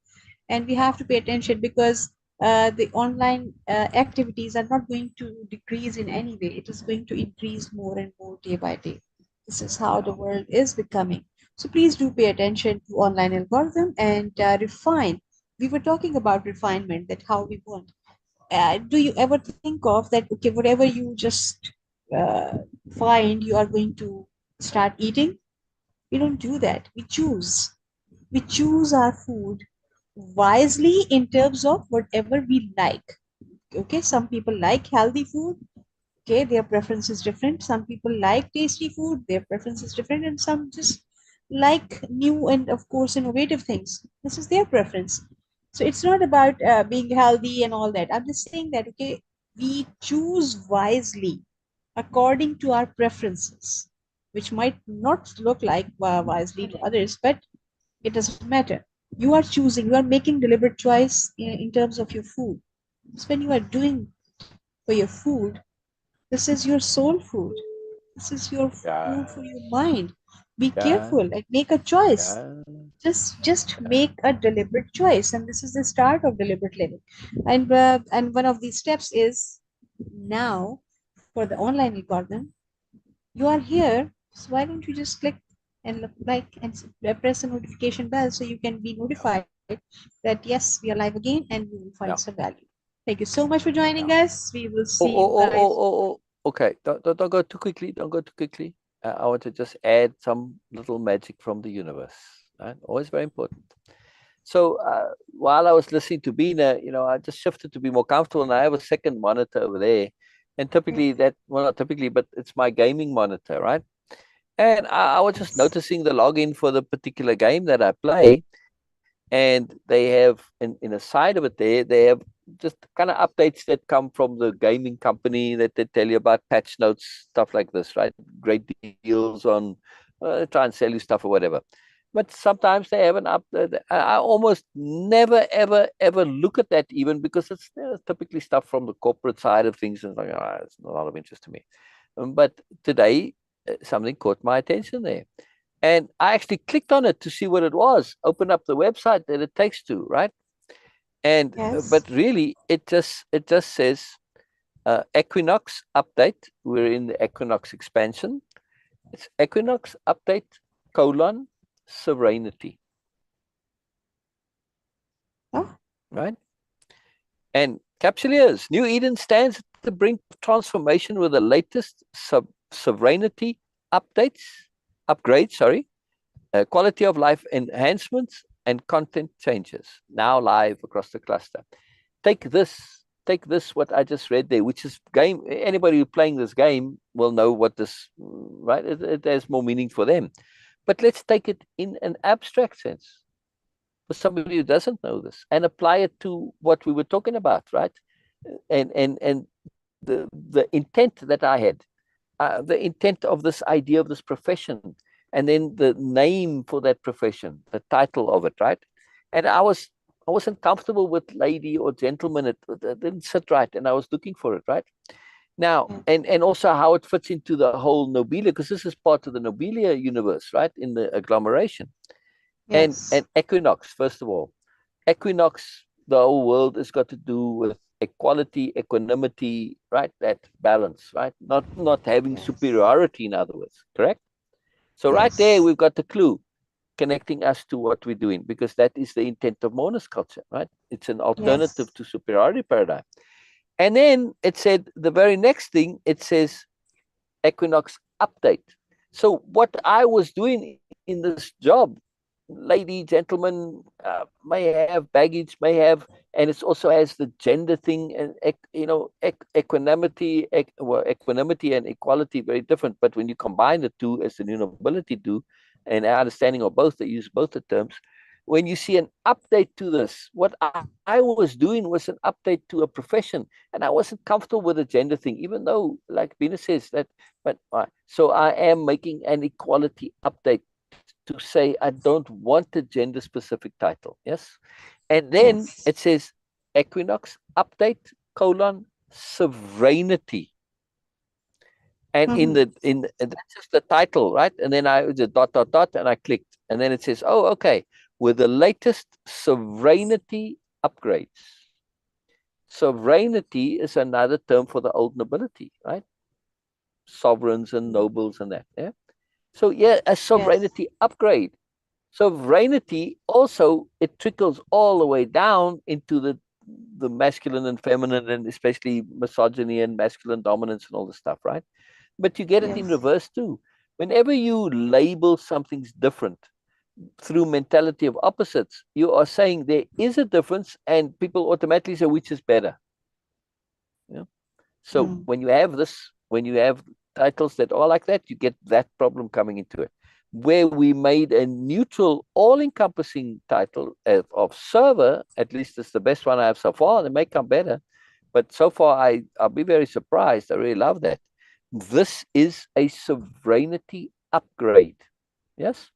And we have to pay attention, because the online activities are not going to decrease in any way. It is going to increase more and more day by day. This is how the world is becoming. So please do pay attention to online algorithm and refine. We were talking about refinement, that how we want. Do you ever think of that, okay, whatever you just find, you are going to start eating? We don't do that. We choose. We choose our food wisely in terms of whatever we like. Okay, some people like healthy food. Okay, their preference is different. Some people like tasty food, their preference is different, and some just like new and of course innovative things. This is their preference. So it's not about being healthy and all that. I'm just saying that, okay, we choose wisely according to our preferences, which might not look like wisely to others, but it doesn't matter. You are choosing, you are making deliberate choice in terms of your food. So when you are doing for your food, this is your soul food. This is your food for your mind. Be careful and make a choice. Just make a deliberate choice, and this is the start of deliberate living. And one of these steps is now for the online recording. You are here, so why don't you just click and like and press the notification bell so you can be notified that yes, we are live again and you will find some value. Thank you so much for joining us. We will see you guys. Okay, don't go too quickly. Don't go too quickly. I want to just add some little magic from the universe. Right? Always very important. So while I was listening to Beena, I just shifted to be more comfortable, and I have a second monitor over there. And typically not typically, but it's my gaming monitor, right? And I was just noticing the login for the particular game that I play. And they have, in a side of it there, they have just kind of updates that come from the gaming company that they tell you about patch notes, stuff like this, right? Great deals on, try and sell you stuff or whatever. But sometimes they have an update. I almost never, ever, ever look at that even, because it's typically stuff from the corporate side of things. And it's not a lot of interest to me. But today, something caught my attention there. And I actually clicked on it to see what it was, open up the website that it takes to, right? And but really, it just says Equinox update. We're in the Equinox expansion. It's Equinox update : sovereignty. Right? And Capsuleers, New Eden stands at the brink of transformation with the latest sovereignty upgrades, quality of life enhancements and content changes, now live across the cluster. Take this, what I just read there, which is game. Anybody who's playing this game will know what this, right? It has more meaning for them. But let's take it in an abstract sense for somebody who doesn't know this, and apply it to what we were talking about, right? And the intent that I had, the intent of this idea of this profession, and then the name for that profession, the title of it, right? And I wasn't comfortable with lady or gentleman. It didn't sit right, and I was looking for it, right? Now, and also how it fits into the whole Nobelia, because this is part of the Nobelia universe, right? In the agglomeration. And Equinox, first of all. Equinox, the whole world has got to do with equality, equanimity, right? That balance, right? Not having superiority, in other words, correct? So right there, we've got the clue connecting us to what we're doing, because that is the intent of Moreness-Culture, right? It's an alternative to superiority paradigm. And then it said, the very next thing, it says Equinox update. So what I was doing in this job, lady, gentleman, may have baggage, and it also has the gender thing, and equanimity and equality, very different. But when you combine the two, as the new nobility do, and our understanding of both, they use both the terms. When you see an update to this, what I was doing was an update to a profession, and I wasn't comfortable with the gender thing, even though, like Beena says, that. But so I am making an equality update to say I don't want a gender-specific title. Yes, and then it says Equinox update : sovereignty. And in that's just the title, right? And then I just dot, and I clicked, and then it says, oh, okay, with the latest sovereignty upgrades. Sovereignty is another term for the old nobility, right? Sovereigns and nobles and that, yeah? So yeah, a sovereignty upgrade. Sovereignty also, it trickles all the way down into the masculine and feminine, and especially misogyny and masculine dominance and all this stuff, right? But you get it in reverse too. Whenever you label something's different through mentality of opposites, you are saying there is a difference, and people automatically say which is better. Yeah. So when you have this, when you have titles that are like that, you get that problem coming into it. Where we made a neutral, all-encompassing title of server, at least it's the best one I have so far. They may come better, but so far I'll be very surprised. I really love that. This is a sovereignty upgrade. Yes.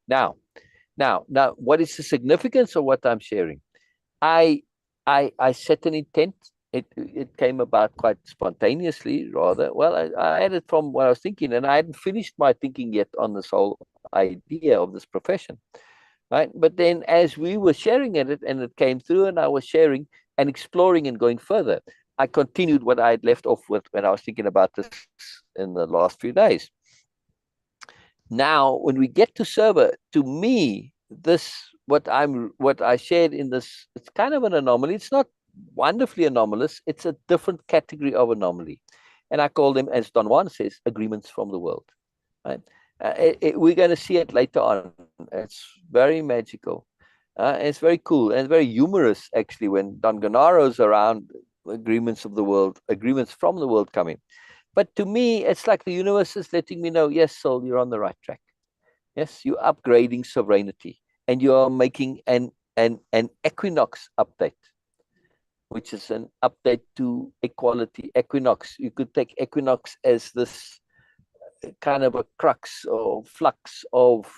Now, what is the significance of what I'm sharing? I set an intent it came about quite spontaneously, rather. Well, I had it from what I was thinking, and I hadn't finished my thinking yet on this whole idea of this profession, right? But then as we were sharing it, and it came through, and I was sharing and exploring and going further, I continued what I had left off with when I was thinking about this in the last few days. Now, when we get to server, to me, what I shared in this, it's kind of an anomaly. It's not wonderfully anomalous. It's a different category of anomaly. And I call them, as Don Juan says, agreements from the world. Right? We're going to see it later on. It's very magical. It's very cool and very humorous, actually, when Don Gennaro's around, agreements of the world, agreements from the world coming. But to me, it's like the universe is letting me know, yes, Syl, you're on the right track. Yes, you're upgrading sovereignty, and you are making an equinox update, which is an update to equality. Equinox, you could take equinox as this kind of a crux or flux of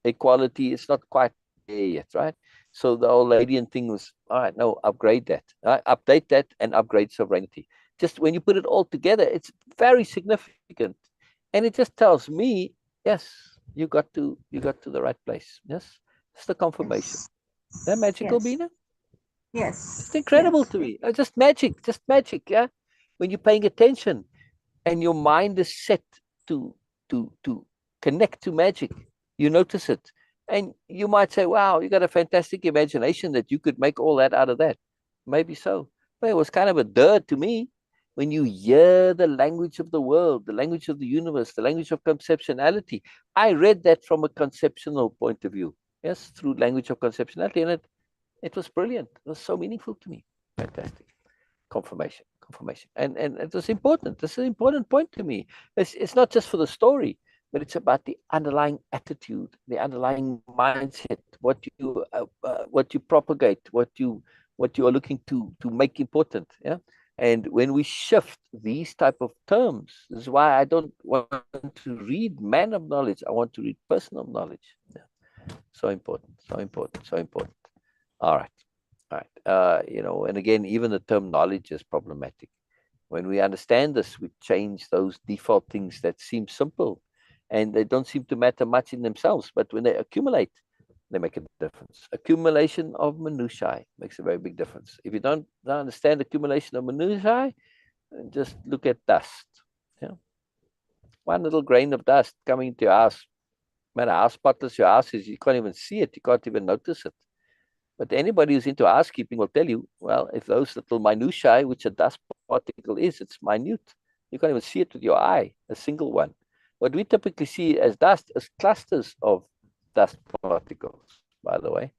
equality. It's not quite there yet, right? So the old Ladian thing was, all right, no, upgrade that, right? Update that and upgrade sovereignty. Just when you put it all together, it's very significant, and it just tells me, yes, you got to the right place. Yes, it's the confirmation. Is that magical, Yes. Beena? Yes. It's incredible to me. Just magic, yeah. When you're paying attention and your mind is set to connect to magic, you notice it. And you might say, wow, you got a fantastic imagination that you could make all that out of that. Maybe so. But it was kind of a dirt to me when you hear the language of the world, the language of the universe, the language of conceptionality. I read that from a conceptual point of view, yes, through language of conceptionality. And it was brilliant. It was so meaningful to me. Fantastic. Confirmation. And it was important. This is an important point to me. It's not just for the story, but it's about the underlying attitude, the underlying mindset, what you propagate, what you are looking to make important. Yeah. And when we shift these type of terms, this is why I don't want to read man of knowledge. I want to read person of knowledge. Yeah. So important. All right. And again, even the term knowledge is problematic. When we understand this, we change those default things that seem simple and they don't seem to matter much in themselves, but when they accumulate, they make a difference. Accumulation of minutiae makes a very big difference. If you don't understand accumulation of minutiae, just look at dust. Yeah, one little grain of dust coming into your house, no matter how spotless your house is, you can't even see it. You can't even notice it. But anybody who's into housekeeping will tell you, well, if those little minutiae, which a dust particle is, it's minute. You can't even see it with your eye, a single one. What we typically see as dust is clusters of dust particles, by the way.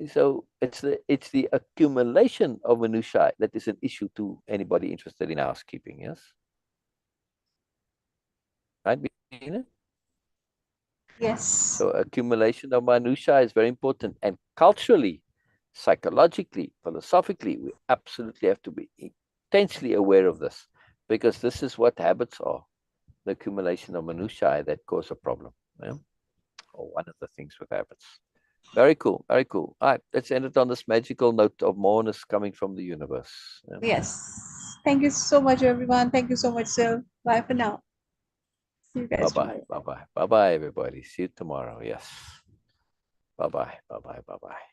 So it's the accumulation of minutiae that is an issue to anybody interested in housekeeping, yes? Right, Beena? Yes. So accumulation of minutiae is very important. And culturally, psychologically, philosophically, we absolutely have to be intensely aware of this, because this is what habits are, the accumulation of minutiae that cause a problem. Yeah? Or one of the things with habits. Very cool, very cool. All right, let's end it on this magical note of moreness coming from the universe. Yeah? Yes. Thank you so much, everyone. Thank you so much, Syl. Bye for now. See you guys Bye-bye, tomorrow. bye-bye, bye-bye, everybody. See you tomorrow, yes. Bye-bye, bye-bye, bye-bye.